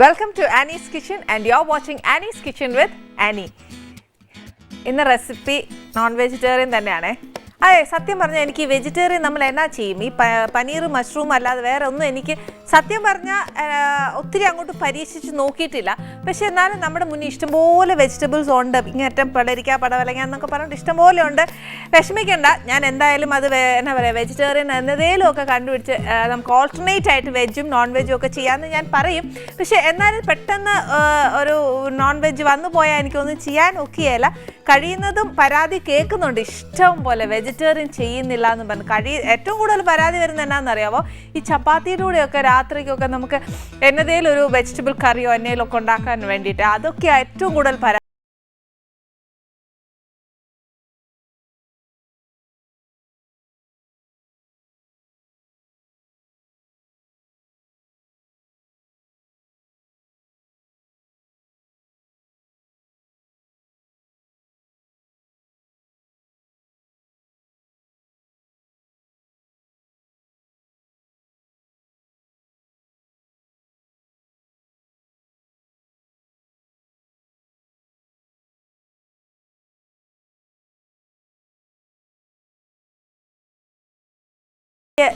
Welcome to Annie's Kitchen and you're watching Annie's Kitchen with Annie. ഇന്ന് recipe non vegetarian തന്നെയാണ്. അതെ, സത്യം പറഞ്ഞാൽ എനിക്ക് വെജിറ്റേറിയൻ നമ്മൾ എന്നാ ചെയ്യും? ഈ പനീർ മഷ്റൂം അല്ലാതെ വേറെ ഒന്നും എനിക്ക് സത്യം പറഞ്ഞാൽ ഒത്തിരി അങ്ങോട്ട് പരീക്ഷിച്ച് നോക്കിയിട്ടില്ല. പക്ഷെ എന്നാലും നമ്മുടെ മുന്നിൽ ഇഷ്ടംപോലെ വെജിറ്റബിൾസ് ഉണ്ട്. ഇങ്ങേറ്റം പടരിക്ക പടവലങ്ങ എന്നൊക്കെ പറഞ്ഞിട്ട് ഇഷ്ടംപോലെ ഉണ്ട്. വിഷമിക്കേണ്ട, ഞാൻ എന്തായാലും അത് എന്നാ പറയുക, വെജിറ്റേറിയൻ എന്നതേലും ഒക്കെ കണ്ടുപിടിച്ച് നമുക്ക് ഓൾട്ടർനേറ്റ് ആയിട്ട് വെജും നോൺ വെജും ഒക്കെ ചെയ്യാമെന്ന് ഞാൻ പറയും. പക്ഷെ എന്നാലും പെട്ടെന്ന് ഒരു നോൺ വെജ് വന്നു പോയാൽ എനിക്കൊന്നും ചെയ്യാൻ ഒക്കെയല്ല. കഴിയുന്നതും പരാതി കേൾക്കുന്നുണ്ട്, ഇഷ്ടം പോലെ വെജിറ്റേറിയൻ ചെയ്യുന്നില്ല എന്ന് പറഞ്ഞ്. ഏറ്റവും കൂടുതൽ പരാതി വരുന്നത് എന്നാണെന്നറിയാമോ? ഈ ചപ്പാത്തിയുടെ കൂടെയൊക്കെ രാത്രിക്കൊക്കെ നമുക്ക് എന്നതേലും ഒരു വെജിറ്റബിൾ കറിയോ എന്നേലും ഒക്കെ ഉണ്ടാക്കാൻ വേണ്ടിയിട്ട് അതൊക്കെയാണ് ഏറ്റവും കൂടുതൽ പരാതി.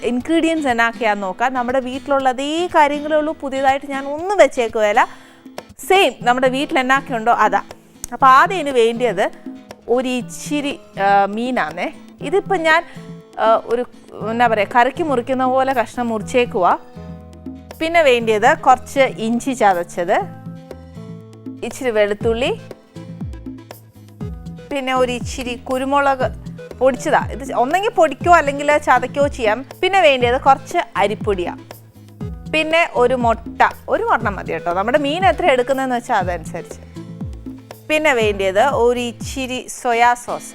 ഇൻഗ്രീഡിയൻസ് എന്നാക്കിയാന്ന് നോക്കാം. നമ്മുടെ വീട്ടിലുള്ള അതേ കാര്യങ്ങളേ ഉള്ളൂ, പുതിയതായിട്ട് ഞാൻ ഒന്നും വെച്ചേക്കുകയില്ല. സെയിം നമ്മുടെ വീട്ടിൽ എന്നാക്കിയുണ്ടോ അതാ. അപ്പോൾ ആദ്യം ഇതിന് വേണ്ടിയത് ഒരു ഇച്ചിരി മീനാണേ. ഇതിപ്പോൾ ഞാൻ ഒരു എന്നാ പറയുക, കറിക്ക് മുറിക്കുന്ന പോലെ കഷ്ണം മുറിച്ചേക്കുക. പിന്നെ വേണ്ടിയത് കുറച്ച് ഇഞ്ചി ചതച്ചത്, ഇച്ചിരി വെളുത്തുള്ളി, പിന്നെ ഒരു ഇച്ചിരി കുരുമുളക് പൊടിച്ചതാ. ഇത് ഒന്നെങ്കിൽ പൊടിക്കോ അല്ലെങ്കിൽ ചതയ്ക്കോ ചെയ്യാം. പിന്നെ വേണ്ടിയത് കുറച്ച് അരിപ്പൊടിയാണ്. പിന്നെ ഒരു മുട്ട, ഒരു ഒരെണ്ണം മതി കേട്ടോ, നമ്മുടെ മീൻ എത്ര എടുക്കുന്നതെന്ന് വെച്ചാൽ അതനുസരിച്ച്. പിന്നെ വേണ്ടിയത് ഒരു ഇച്ചിരി സോയാ സോസ്,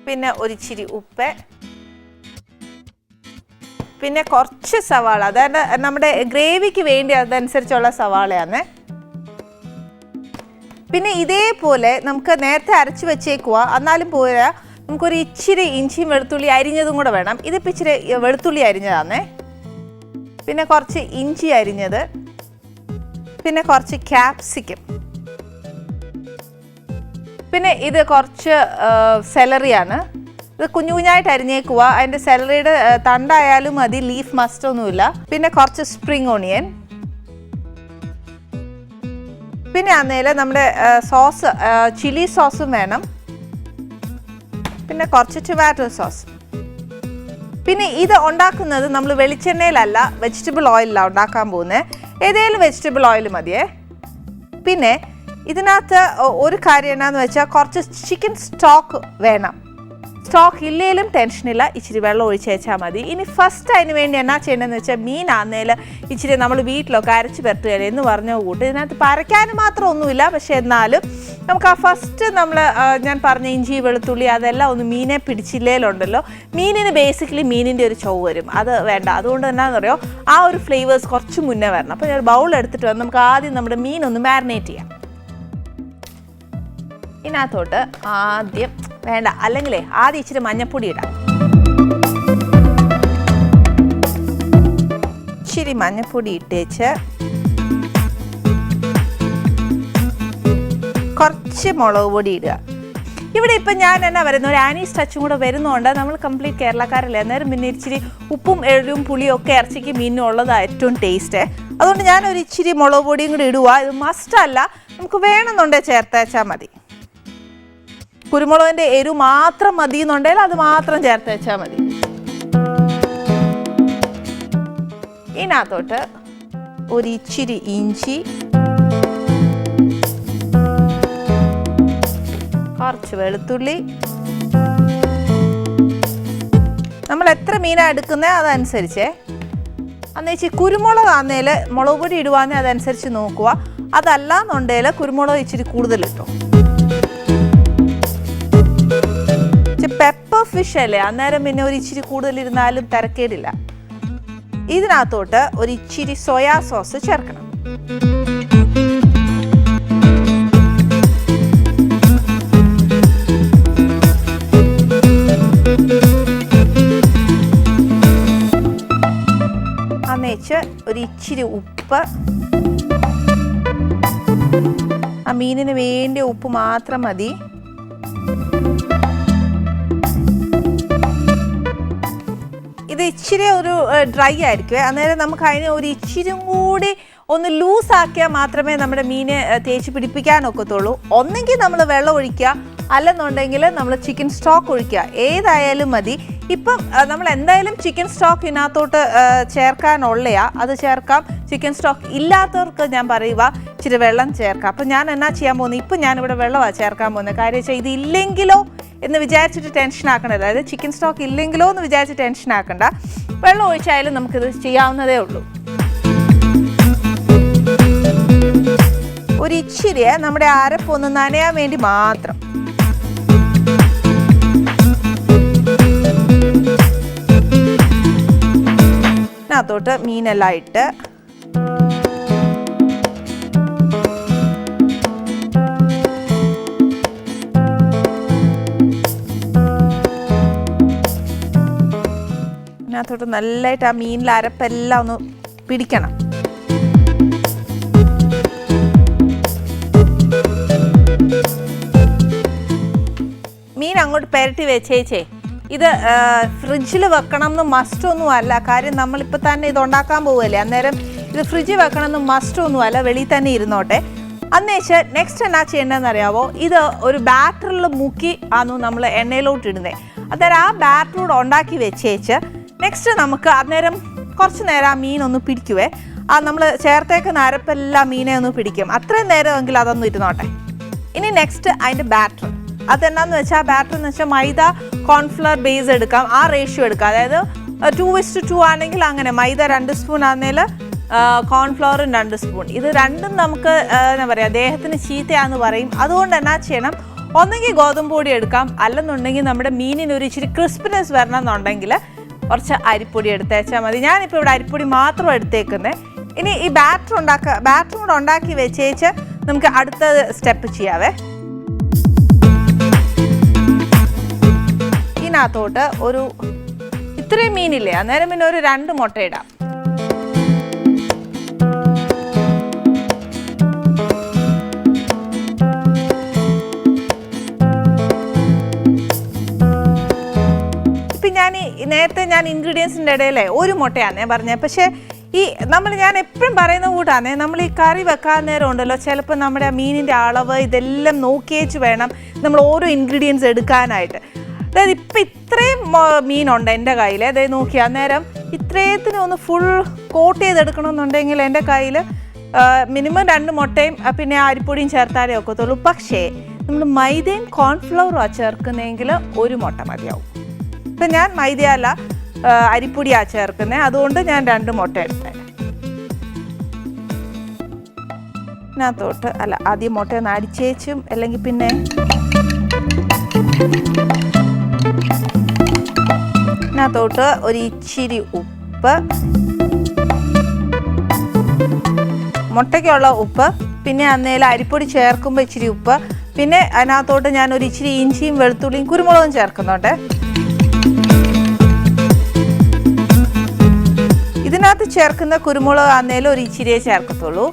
പിന്നെ ഒരു ഇച്ചിരി ഉപ്പ്, പിന്നെ കുറച്ച് സവാള, അതായത് നമ്മുടെ ഗ്രേവിക്ക് വേണ്ടി അതനുസരിച്ചുള്ള സവാളയാണ്. പിന്നെ ഇതേപോലെ നമുക്ക് നേരത്തെ അരച്ച് വെച്ചേക്കുക, എന്നാലും പോരാ, നമുക്കൊരു ഇച്ചിരി ഇഞ്ചിയും വെളുത്തുള്ളി അരിഞ്ഞതും കൂടെ വേണം. ഇതിപ്പോൾ ഇച്ചിരി വെളുത്തുള്ളി അരിഞ്ഞതാണേ. പിന്നെ കുറച്ച് ഇഞ്ചി അരിഞ്ഞത്, പിന്നെ കുറച്ച് ക്യാപ്സിക്കം, പിന്നെ ഇത് കുറച്ച് സെലറിയാണ്. ഇത് കുഞ്ഞു കുഞ്ഞായിട്ട് അരിഞ്ഞേക്കുക. അതിൻ്റെ സെലറിയുടെ തണ്ടായാലും മതി, ലീഫ് മസ്റ്റൊന്നുമില്ല. പിന്നെ കുറച്ച് സ്പ്രിംഗ് ഓണിയൻ, പിന്നെ അന്നേരം നമ്മുടെ സോസ് ചില്ലി സോസും വേണം, പിന്നെ കുറച്ച് ടൊമാറ്റോ സോസ്. പിന്നെ ഇത് ഉണ്ടാക്കുന്നത് നമ്മൾ വെളിച്ചെണ്ണയിലല്ല, വെജിറ്റബിൾ ഓയിലാണ് ഉണ്ടാക്കാൻ പോകുന്നത്. ഏതെങ്കിലും വെജിറ്റബിൾ ഓയിൽ മതിയേ. പിന്നെ ഇതിനകത്ത് ഒരു കാര്യം എന്നാന്ന് വെച്ചാൽ കുറച്ച് ചിക്കൻ സ്റ്റോക്ക് വേണം. സ്റ്റോക്ക് ഇല്ലേലും ടെൻഷനില്ല, ഇച്ചിരി വെള്ളം ഒഴിച്ച് വെച്ചാൽ മതി. ഇനി ഫസ്റ്റ് അതിന് വേണ്ടി എന്നാ ചെയ്യേണ്ടതെന്ന് വെച്ചാൽ, മീനാന്നേൽ ഇച്ചിരി നമ്മൾ വീട്ടിലൊക്കെ അരച്ച് പെരട്ടുകയില്ല എന്ന് പറഞ്ഞ കൂട്ട് ഇതിനകത്ത് പരയ്ക്കാനും മാത്രം ഒന്നുമില്ല. പക്ഷെ എന്നാലും നമുക്ക് ആ ഫസ്റ്റ് ഞാൻ പറഞ്ഞ ഇഞ്ചി വെളുത്തുള്ളി അതെല്ലാം ഒന്ന് മീനെ പിടിച്ചില്ലേലുണ്ടല്ലോ, മീനിന് ബേസിക്കലി മീനിൻ്റെ ഒരു ചൊവ്വ് വരും. അത് വേണ്ട. അതുകൊണ്ട് എന്നാന്ന് പറയുമോ, ആ ഒരു ഫ്ലേവേഴ്സ് കുറച്ച് മുന്നേ വരണം. അപ്പോൾ ഞാൻ ബൗൾ എടുത്തിട്ട് വന്ന് നമുക്ക് ആദ്യം നമ്മുടെ മീനൊന്ന് മാരിനേറ്റ് ചെയ്യാം. ഇതിനകത്തോട്ട് ആദ്യം വേണ്ട, അല്ലെങ്കിലേ ആദ്യം ഇച്ചിരി മഞ്ഞപ്പൊടി ഇടാം. ഇച്ചിരി മഞ്ഞപ്പൊടി ഇട്ടേച്ച് കുറച്ച് മുളക് പൊടി ഇടുക. ഇവിടെ ഇപ്പം ഞാൻ എന്നാ പറയുന്നത്, ഒരു ആനീസ് ടച്ചും കൂടെ വരുന്നതുകൊണ്ട് നമ്മൾ കംപ്ലീറ്റ് കേരളക്കാരല്ലേ, അന്നേരം പിന്നെ ഇച്ചിരി ഉപ്പും എഴുവും പുളിയും ഒക്കെ ഇറച്ചിക്ക് മീനും ഉള്ളതാണ് ഏറ്റവും ടേസ്റ്റ്. അതുകൊണ്ട് ഞാനൊരു ഇച്ചിരി മുളക് പൊടിയും കൂടി ഇടുക. ഇത് മസ്റ്റല്ല, നമുക്ക് വേണമെന്നുണ്ടെങ്കിൽ ചേർത്തേച്ചാൽ മതി. കുരുമുളകിൻ്റെ എരിവ് മാത്രം മതി എന്നുണ്ടെങ്കിൽ അത് മാത്രം ചേർത്ത് വെച്ചാൽ മതി. ഇതിനകത്തോട്ട് ഒരു ഇച്ചിരി ഇഞ്ചി, കുറച്ച് വെളുത്തുള്ളി, നമ്മൾ എത്ര മീനാണ് എടുക്കുന്നത് അതനുസരിച്ച്. അന്ന് ഇച്ചിരി കുരുമുളക് ആന്നേൽ മുളക് പൊടി ഇടുവാന്നേ അതനുസരിച്ച് നോക്കുക. അതല്ല എന്നുണ്ടെങ്കിൽ കുരുമുളക് ഇച്ചിരി കൂടുതലിട്ടോ. പെപ്പർ ഫിഷ് അല്ലേ, അന്നേരം പിന്നെ ഒരു ഇച്ചിരി കൂടുതലിരുന്നാലും തിരക്കേടില്ല. ഇതിനകത്തോട്ട് ഒരു ഇച്ചിരി സോയാ സോസ് ചേർക്കണം. അന്നേച്ച് ഒരു ഇച്ചിരി ഉപ്പ്, ആ മീനിന് വേണ്ടിയ ഉപ്പ് മാത്രം മതി. ഇത് ഇച്ചിരി ഒരു ഡ്രൈ ആയിരിക്കും, അന്നേരം നമുക്ക് അതിനെ ഒരു ഇച്ചിരി കൂടി ഒന്ന് ലൂസാക്കിയാൽ മാത്രമേ നമ്മുടെ മീനെ തേച്ച് പിടിപ്പിക്കാനൊക്കത്തുള്ളൂ. ഒന്നെങ്കിൽ നമ്മൾ വെള്ളം ഒഴിക്കുക, അല്ലെന്നുണ്ടെങ്കിൽ നമ്മൾ ചിക്കൻ സ്റ്റോക്ക് ഒഴിക്കുക, ഏതായാലും മതി. ഇപ്പം നമ്മൾ എന്തായാലും ചിക്കൻ സ്റ്റോക്ക് ഇതിനകത്തോട്ട് ചേർക്കാനുള്ളയാ, അത് ചേർക്കാം. ചിക്കൻ സ്റ്റോക്ക് ഇല്ലാത്തവർക്ക് ഞാൻ പറയുക ഇച്ചിരി വെള്ളം ചേർക്കാം. അപ്പം ഞാൻ എന്നാ ചെയ്യാൻ പോകുന്നത്, ഇപ്പം ഞാനിവിടെ വെള്ളമാണ് ചേർക്കാൻ പോകുന്നത്. കാര്യം വെച്ചാൽ ഇത് ഇല്ലെങ്കിലോ എന്ന് വിചാരിച്ചിട്ട് ടെൻഷൻ ആക്കണ്ട, അതായത് ചിക്കൻ സ്റ്റോക്ക് ഇല്ലെങ്കിലോ എന്ന് വിചാരിച്ച് ടെൻഷൻ ആക്കണ്ട. വെള്ളം ഒഴിച്ചായാലും നമുക്കിത് ചെയ്യാവുന്നതേ ഉള്ളൂ. ഒരു ഇച്ചിരി നമ്മുടെ അരപ്പൊന്ന് നനയാൻ വേണ്ടി മാത്രം. അതിനകത്തോട്ട് മീനെല്ലാം ഇട്ട് അതിനകത്തോട്ട് നല്ലതായിട്ട് ആ മീനിലെ അരപ്പെല്ലാം ഒന്ന് പിടിക്കണം. മീൻ അങ്ങോട്ട് പുരട്ടി വെച്ചേച്ചേ. ഇത് ഫ്രിഡ്ജിൽ വെക്കണം എന്ന് മസ്റ്റൊന്നും അല്ല, കാര്യം നമ്മളിപ്പോൾ തന്നെ ഇത് ഉണ്ടാക്കാൻ പോവുകയല്ലേ, അന്നേരം ഇത് ഫ്രിഡ്ജിൽ വെക്കണം എന്ന് മസ്റ്റൊന്നും അല്ല, വെളിയിൽ തന്നെ ഇരുന്നോട്ടെ. അന്നേച്ച് നെക്സ്റ്റ് എന്നാ ചെയ്യേണ്ടതെന്ന് അറിയാമോ, ഇത് ഒരു ബാറ്ററിൽ മുക്കി ആണു നമ്മൾ എണ്ണയിലോട്ട് ഇടുന്നത്. അന്നേരം ആ ബാറ്ററോട് ഉണ്ടാക്കി വെച്ചേച്ച് നെക്സ്റ്റ് നമുക്ക് അന്നേരം കുറച്ച് നേരം ആ മീനൊന്ന് പിടിക്കുവേ. ആ നമ്മൾ ചേർത്തേക്കുന്ന അരപ്പെല്ലാം മീനെ ഒന്ന് പിടിക്കും. അത്രയും നേരമെങ്കിൽ അതൊന്നും ഇരുന്നോട്ടെ. ഇനി നെക്സ്റ്റ് അതിൻ്റെ ബാറ്റർ. അതെന്നാന്ന് വെച്ചാൽ ബാറ്റർ എന്ന് വെച്ചാൽ മൈദ കോൺഫ്ലവർ ബേസ് എടുക്കാം, ആ റേഷ്യോ എടുക്കാം. അതായത് 2:2 ആണെങ്കിൽ അങ്ങനെ മൈദ 2 സ്പൂൺ ആണെങ്കിൽ കോൺഫ്ലവറും 2 സ്പൂൺ. ഇത് രണ്ടും നമുക്ക് എന്താ പറയുക, ദേഹത്തിന് ചീത്തയാന്ന് പറയും. അതുകൊണ്ട് എന്നാ ചെയ്യണം, ഒന്നെങ്കിൽ ഗോതമ്പ് പൊടി എടുക്കാം, അല്ലെന്നുണ്ടെങ്കിൽ നമ്മുടെ മീനിന് ഒരു ഇച്ചിരി ക്രിസ്പിനെസ് വരണം എന്നുണ്ടെങ്കിൽ കുറച്ച് അരിപ്പൊടി എടുത്തേച്ചാൽ മതി. ഞാനിപ്പോൾ ഇവിടെ അരിപ്പൊടി മാത്രം എടുത്തേക്കുന്നത്. ഇനി ഈ ബാറ്റർ കൂടെ ഉണ്ടാക്കി വെച്ചേച്ച് നമുക്ക് അടുത്ത സ്റ്റെപ്പ് ചെയ്യാവേ. ഇതിനകത്തോട്ട് ഒരു ഇത്രയും മീനില്ലേ, അന്നേരം പിന്നെ ഒരു 2 മുട്ട ഇടാം. ഇപ്പം നേരത്തെ ഞാൻ ഇൻഗ്രീഡിയൻസിൻ്റെ ഇടയിലെ ഒരു മുട്ടയാണേ പറഞ്ഞത്. പക്ഷേ ഞാൻ എപ്പോഴും പറയുന്ന കൂട്ടാണേ, നമ്മൾ ഈ കറി വെക്കാൻ നേരം ഉണ്ടല്ലോ, ചിലപ്പോൾ നമ്മുടെ മീനിൻ്റെ അളവ് ഇതെല്ലാം നോക്കിയേച്ച് വേണം നമ്മൾ ഓരോ ഇൻഗ്രീഡിയൻസ് എടുക്കാനായിട്ട്. അതായത് ഇപ്പം ഇത്രയും മീനുണ്ട് എൻ്റെ കയ്യിൽ, അതായത് നോക്കി അന്നേരം ഇത്രയത്തിനും ഒന്ന് ഫുൾ കോട്ട് ചെയ്തെടുക്കണമെന്നുണ്ടെങ്കിൽ എൻ്റെ കയ്യിൽ മിനിമം 2 മുട്ടയും പിന്നെ അരിപ്പൊടിയും ചേർത്താലേ ഒക്കത്തുള്ളൂ. പക്ഷേ നമ്മൾ മൈദയും കോൺഫ്ലവറും ചേർക്കുന്നതെങ്കിൽ 1 മുട്ട മതിയാവും. ഇപ്പം ഞാൻ മൈദയല്ല അരിപ്പൊടിയാണ് ചേർക്കുന്നത്, അതുകൊണ്ട് ഞാൻ 2 മുട്ട എടുത്തേ. ഇതിനകത്തോട്ട് ആദ്യം മുട്ടയൊന്ന് അടിച്ചേച്ചും, അല്ലെങ്കിൽ പിന്നെ ഇതിനകത്തോട്ട് ഒരു ഇച്ചിരി ഉപ്പ്, മുട്ടയ്ക്കുള്ള ഉപ്പ്, പിന്നെ അന്നേരം അരിപ്പൊടി ചേർക്കുമ്പോൾ ഇച്ചിരി ഉപ്പ്, പിന്നെ അതിനകത്തോട്ട് ഞാൻ ഒരു ഇച്ചിരി ഇഞ്ചിയും വെളുത്തുള്ളിയും കുരുമുളകും ചേർക്കുന്നുണ്ട്. ഇതിനകത്ത് ചേർക്കുന്ന കുരുമുളക് അന്നേരം ഒരു ഇച്ചിരിയേ ചേർക്കത്തുള്ളൂ.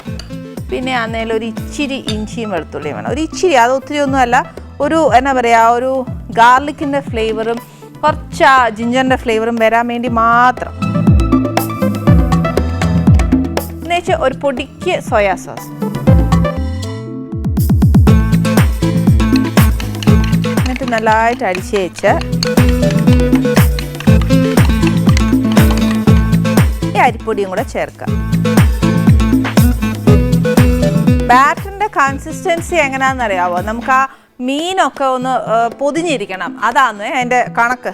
പിന്നെ അന്നേരം ഒരു ഇച്ചിരി ഇഞ്ചിയും വെളുത്തുള്ളിയും വേണം, ഒരു ഇച്ചിരി, അത് ഒത്തിരി ഒന്നുമല്ല. ഒരു എന്നാ പറയുക, ഒരു ഗാർലിക്കിൻ്റെ ഫ്ലേവറും കുറച്ച് ജിഞ്ചറിൻ്റെ ഫ്ലേവറും വരാൻ വേണ്ടി മാത്രം. എന്നുവെച്ചാൽ ഒരു പൊടിക്ക് സോയാ സോസ്, എന്നിട്ട് നല്ലതായിട്ട് അടിച്ച് വെച്ച് ഈ അരിപ്പൊടിയും കൂടെ ചേർക്കാം. ബാറ്ററിൻ്റെ കൺസിസ്റ്റൻസി എങ്ങനെയാണെന്നറിയാവോ, നമുക്ക് ആ മീനൊക്കെ ഒന്ന് പൊതിഞ്ഞിരിക്കണം, അതാണ് അതിൻ്റെ കണക്ക്.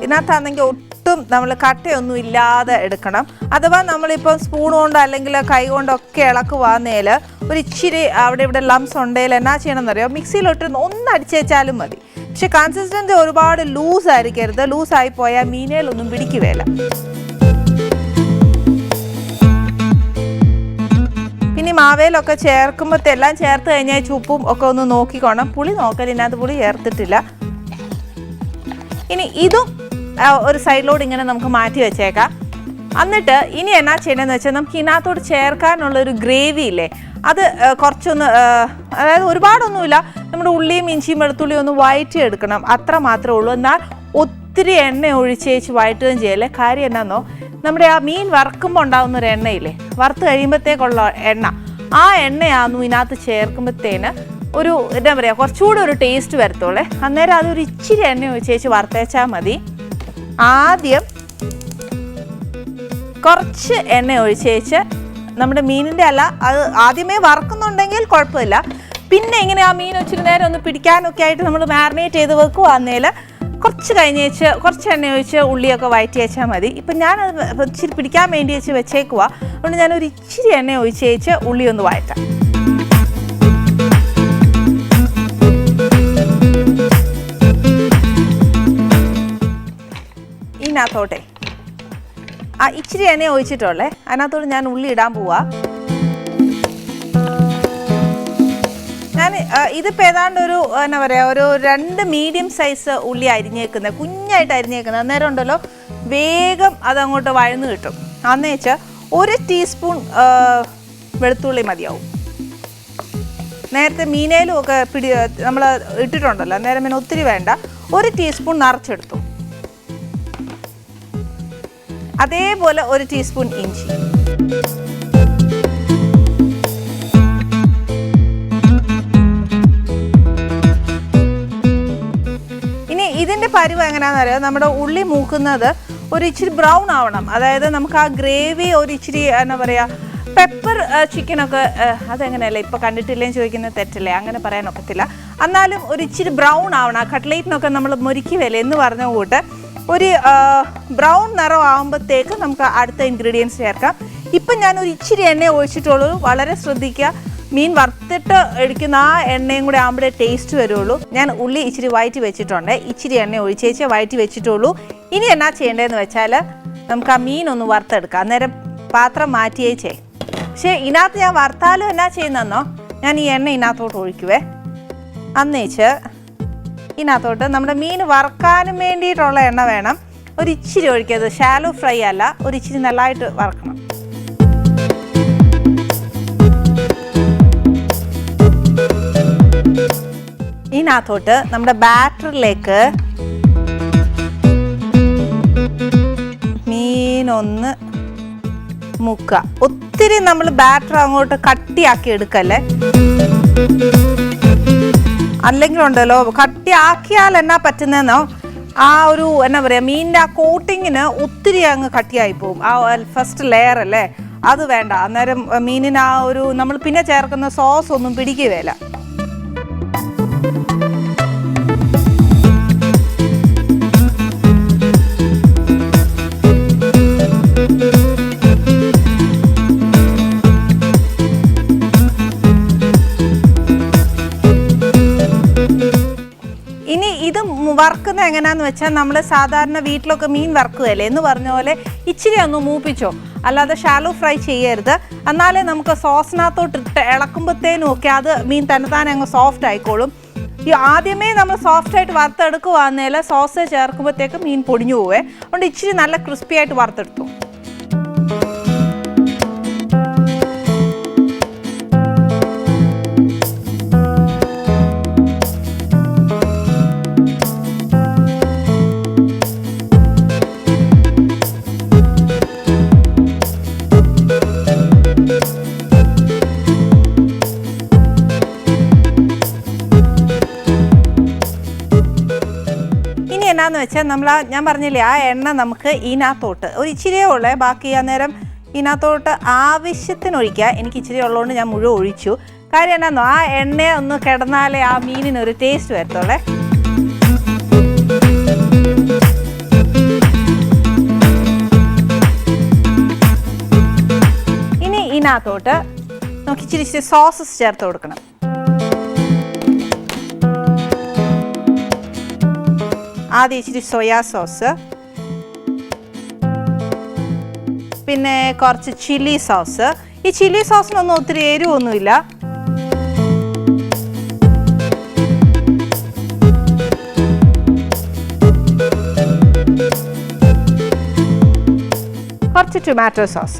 ഇതിനകത്താണെങ്കിൽ ഒട്ടും നമ്മൾ കട്ടയൊന്നും ഇല്ലാതെ എടുക്കണം. അഥവാ നമ്മളിപ്പോൾ സ്പൂൺ കൊണ്ടോ അല്ലെങ്കിൽ കൈ കൊണ്ടൊക്കെ ഇളക്കുവാന്നേൽ ഒരു ഇച്ചിരി അവിടെ ഇവിടെ ലംസ് ഉണ്ടെങ്കിൽ എന്നാ ചെയ്യണമെന്നറിയോ, മിക്സിയിലിട്ട് ഒന്ന് അടിച്ചേച്ചാലും മതി. പക്ഷെ കൺസിസ്റ്റൻസി ഒരുപാട് ലൂസ് ആയിരിക്കരുത്, ലൂസായി പോയാൽ മീനയിലൊന്നും പിടിക്കുകയില്ല. പിന്നെ മാവേലൊക്കെ ചേർക്കുമ്പോൾ എല്ലാം ചേർത്ത് കഴിഞ്ഞാൽ ചുപ്പും ഒക്കെ ഒന്ന് നോക്കിക്കോണം. പുളി നോക്കൽ, ഇതിനകത്ത് പുളി ചേർത്തിട്ടില്ല. ഇനി ഇതും ഒരു സൈഡിലോട്ട് ഇങ്ങനെ നമുക്ക് മാറ്റി വെച്ചേക്കാം. എന്നിട്ട് ഇനി എന്നാ ചെയ്യണമെന്ന് വെച്ചാൽ നമുക്ക് ഇതിനകത്തോട്ട് ചേർക്കാനുള്ളൊരു ഗ്രേവി ഇല്ലേ, അത് കുറച്ചൊന്ന്, അതായത് ഒരുപാടൊന്നുമില്ല, നമ്മുടെ ഉള്ളിയും ഇഞ്ചിയും വെളുത്തുള്ളിയും ഒന്ന് വഴറ്റി എടുക്കണം, അത്ര മാത്രമേ ഉള്ളൂ. എന്നാൽ ഒത്തിരി എണ്ണ ഒഴിച്ചേച്ച് വഴറ്റുകയും ചെയ്യല്ലേ. കാര്യം എന്നാന്നോ, നമ്മുടെ ആ മീൻ വറുക്കുമ്പോൾ ഉണ്ടാകുന്നൊരു എണ്ണയില്ലേ, വറുത്ത് കഴിയുമ്പോഴത്തേക്കുള്ള എണ്ണ, ആ എണ്ണയാണെന്നു ഇതിനകത്ത് ചേർക്കുമ്പോഴത്തേന് ഒരു എന്താ പറയുക, കുറച്ചുകൂടെ ഒരു ടേസ്റ്റ് വരത്തുള്ളേ. അന്നേരം അതൊരു ഇച്ചിരി എണ്ണ ഒഴിച്ചേച്ച് വറുത്തേച്ചാൽ മതി. ആദ്യം കുറച്ച് എണ്ണ ഒഴിച്ചേച്ച് നമ്മുടെ മീനിൻ്റെ അല്ല, അത് ആദ്യമേ വറക്കുന്നുണ്ടെങ്കിൽ കുഴപ്പമില്ല. പിന്നെ ഇങ്ങനെ ആ മീൻ ഇച്ചിരി നേരം ഒന്ന് പിടിക്കാനൊക്കെ ആയിട്ട് നമ്മൾ മാരിനേറ്റ് ചെയ്ത് വെക്കുവാന്നേൽ കുറച്ച് കഴിഞ്ഞേച്ച് കുറച്ച് എണ്ണ ഒഴിച്ച് ഉള്ളിയൊക്കെ വഴറ്റി വെച്ചാൽ മതി. ഇപ്പം ഞാനത് ഇച്ചിരി പിടിക്കാൻ വേണ്ടി വെച്ച് വെച്ചേക്കുക, അതുകൊണ്ട് ഞാനൊരു ഇച്ചിരി എണ്ണ ഒഴിച്ചേച്ച് ഉള്ളി ഒന്ന് വഴറ്റാം. ഇതിനകത്തോട്ടെ ആ ഇച്ചിരി എണ്ണ ഒഴിച്ചിട്ടുള്ളേ, അതിനകത്തോട്ട് ഞാൻ ഉള്ളി ഇടാൻ പോവാ. ഞാൻ ഇതിപ്പോൾ ഏതാണ്ട് ഒരു എന്നാ പറയുക, ഒരു 2 മീഡിയം സൈസ് ഉള്ളി അരിഞ്ഞേക്കുന്നത്, കുഞ്ഞായിട്ട് അരിഞ്ഞേക്കുന്നത്. അന്നേരം ഉണ്ടല്ലോ വേഗം അതങ്ങോട്ട് വഴന്ന് കിട്ടും. അന്ന് വെച്ചാൽ 1 ടീസ്പൂൺ വെളുത്തുള്ളി മതിയാവും. നേരത്തെ മീനയിലും ഒക്കെ നമ്മൾ ഇട്ടിട്ടുണ്ടല്ലോ, അന്നേരം പിന്നെ ഒത്തിരി വേണ്ട. 1 ടീസ്പൂൺ നിറച്ചെടുത്തു. അതേപോലെ 1 ടീസ്പൂൺ ഇഞ്ചി. ഇനി ഇതിൻ്റെ പരുവ് എങ്ങനെയാണെന്ന് അറിയാം, നമ്മുടെ ഉള്ളി മൂക്കുന്നത് ഒരു ഇച്ചിരി ബ്രൗൺ ആവണം. അതായത് നമുക്ക് ആ ഗ്രേവി ഒരു ഇച്ചിരി എന്നാ പറയുക, പെപ്പർ ചിക്കനൊക്കെ അതെങ്ങനെയല്ല ഇപ്പോൾ കണ്ടിട്ടില്ലേന്ന് ചോദിക്കുന്നത് തെറ്റല്ലേ, അങ്ങനെ പറയാനൊക്കത്തില്ല. എന്നാലും ഒരു ഇച്ചിരി ബ്രൗൺ ആവണം. ആ കട്ട്ലേറ്റിനൊക്കെ നമ്മൾ മുരിക്കി വില എന്ന് പറഞ്ഞ കൂട്ട് ഒരു ബ്രൗൺ നിറം ആകുമ്പോഴത്തേക്ക് നമുക്ക് അടുത്ത ഇൻഗ്രീഡിയൻസ് ചേർക്കാം. ഇപ്പം ഞാനൊരു ഇച്ചിരി എണ്ണ ഒഴിച്ചിട്ടുള്ളൂ. വളരെ ശ്രദ്ധിക്കുക, മീൻ വറുത്തിട്ട് എടുക്കുന്ന ആ എണ്ണയും കൂടെ ആകുമ്പോഴേ ടേസ്റ്റ് വരുള്ളൂ. ഞാൻ ഉള്ളി ഇച്ചിരി വഴറ്റി വെച്ചിട്ടുണ്ട്, ഇച്ചിരി എണ്ണ ഒഴിച്ചേച്ച് വഴറ്റി വെച്ചിട്ടുള്ളൂ. ഇനി എന്നാ ചെയ്യേണ്ടതെന്ന് വെച്ചാൽ നമുക്ക് ആ മീൻ ഒന്ന് വറുത്തെടുക്കാം. അന്നേരം പാത്രം മാറ്റിയേച്ചേ. പക്ഷേ ഇതിനകത്ത് ഞാൻ വറുത്താലും എന്നാ ചെയ്യുന്നതെന്നോ, ഞാൻ ഈ എണ്ണ ഇതിനകത്തോട്ട് ഒഴിക്കുവേ. അന്നേച്ച് ഇതിനകത്തോട്ട് നമ്മുടെ മീൻ വറുക്കാനും വേണ്ടിയിട്ടുള്ള എണ്ണ വേണം. ഒരു ഇച്ചിരി ഒഴിക്കരുത്, ഷാലോ ഫ്രൈ അല്ല, ഒരു ഇച്ചിരി നല്ലതായിട്ട് വറക്കണം. ഇതിനകത്തോട്ട് നമ്മുടെ ബാറ്ററിലേക്ക് മീനൊന്ന് മുക്കുക. ഒത്തിരി നമ്മൾ ബാറ്റർ അങ്ങോട്ട് കട്ടിയാക്കി എടുക്കല്ലേ, അല്ലെങ്കിൽ ഉണ്ടല്ലോ കട്ടിയാക്കിയാൽ എന്നാ പറ്റുന്നതെന്നോ, ആ ഒരു എന്നാ പറയുക, മീനിൻ്റെ ആ കോട്ടിങ്ങിന് ഒത്തിരി അങ്ങ് കട്ടിയായി പോകും. ആ ഫസ്റ്റ് ലെയർ അല്ലേ, അത് വേണ്ട. അന്നേരം മീനിന് ആ ഒരു നമ്മൾ പിന്നെ ചേർക്കുന്ന സോസ് ഒന്നും പിടിക്കുകയില്ല. ഇനി ഇത് വറുക്കുന്നത് എങ്ങനെയാന്ന് വെച്ചാൽ, നമ്മൾ സാധാരണ വീട്ടിലൊക്കെ മീൻ വറുക്കുകയല്ലേ എന്ന് പറഞ്ഞ പോലെ ഇച്ചിരി ഒന്ന് മൂപ്പിച്ചോ, അല്ലാതെ ഷാലോ ഫ്രൈ ചെയ്യരുത്. എന്നാലേ നമുക്ക് സോസിനകത്തോട്ടിട്ട് ഇളക്കുമ്പോഴത്തേനും ഒക്കെ അത് മീൻ തന്നെത്താനെ അങ്ങ് സോഫ്റ്റ് ആയിക്കോളും. ഈ ആദ്യമേ നമ്മൾ സോഫ്റ്റായിട്ട് വറുത്തെടുക്കുവാന്നേൽ സോസ് ചേർക്കുമ്പോഴത്തേക്ക് മീൻ പൊടിഞ്ഞു പോവേ. അതുകൊണ്ട് ഇച്ചിരി നല്ല ക്രിസ്പി ആയിട്ട് വറുത്തെടുത്തു. എന്നാന്ന് വെച്ചാൽ ഞാൻ പറഞ്ഞില്ലേ, ആ എണ്ണ നമുക്ക് ഇതിനകത്തോട്ട് ഒരു ഇച്ചിരിയേ ഉള്ളേ, ബാക്കി അന്നേരം ഇതിനകത്തോട്ട് ആവശ്യത്തിനൊഴിക്കുക. എനിക്ക് ഇച്ചിരി ഉള്ളതുകൊണ്ട് ഞാൻ മുഴുവൻ ഒഴിച്ചു. കാര്യം എന്നാന്നോ, ആ എണ്ണ ഒന്ന് കിടന്നാലേ ആ മീനിനൊരു ടേസ്റ്റ് വരത്തുള്ളേ. ഇനി ഇതിനകത്തോട്ട് നമുക്ക് ഇച്ചിരി സോസസ് ചേർത്ത് കൊടുക്കണം. ആദ്യം ഇച്ചിരി സോയാ സോസ്, പിന്നെ കുറച്ച് ചില്ലി സോസ്. ഈ ചില്ലി സോസിനൊന്നും ഒത്തിരി എരിവൊന്നുമില്ല. കുറച്ച് ടൊമാറ്റോ സോസ്,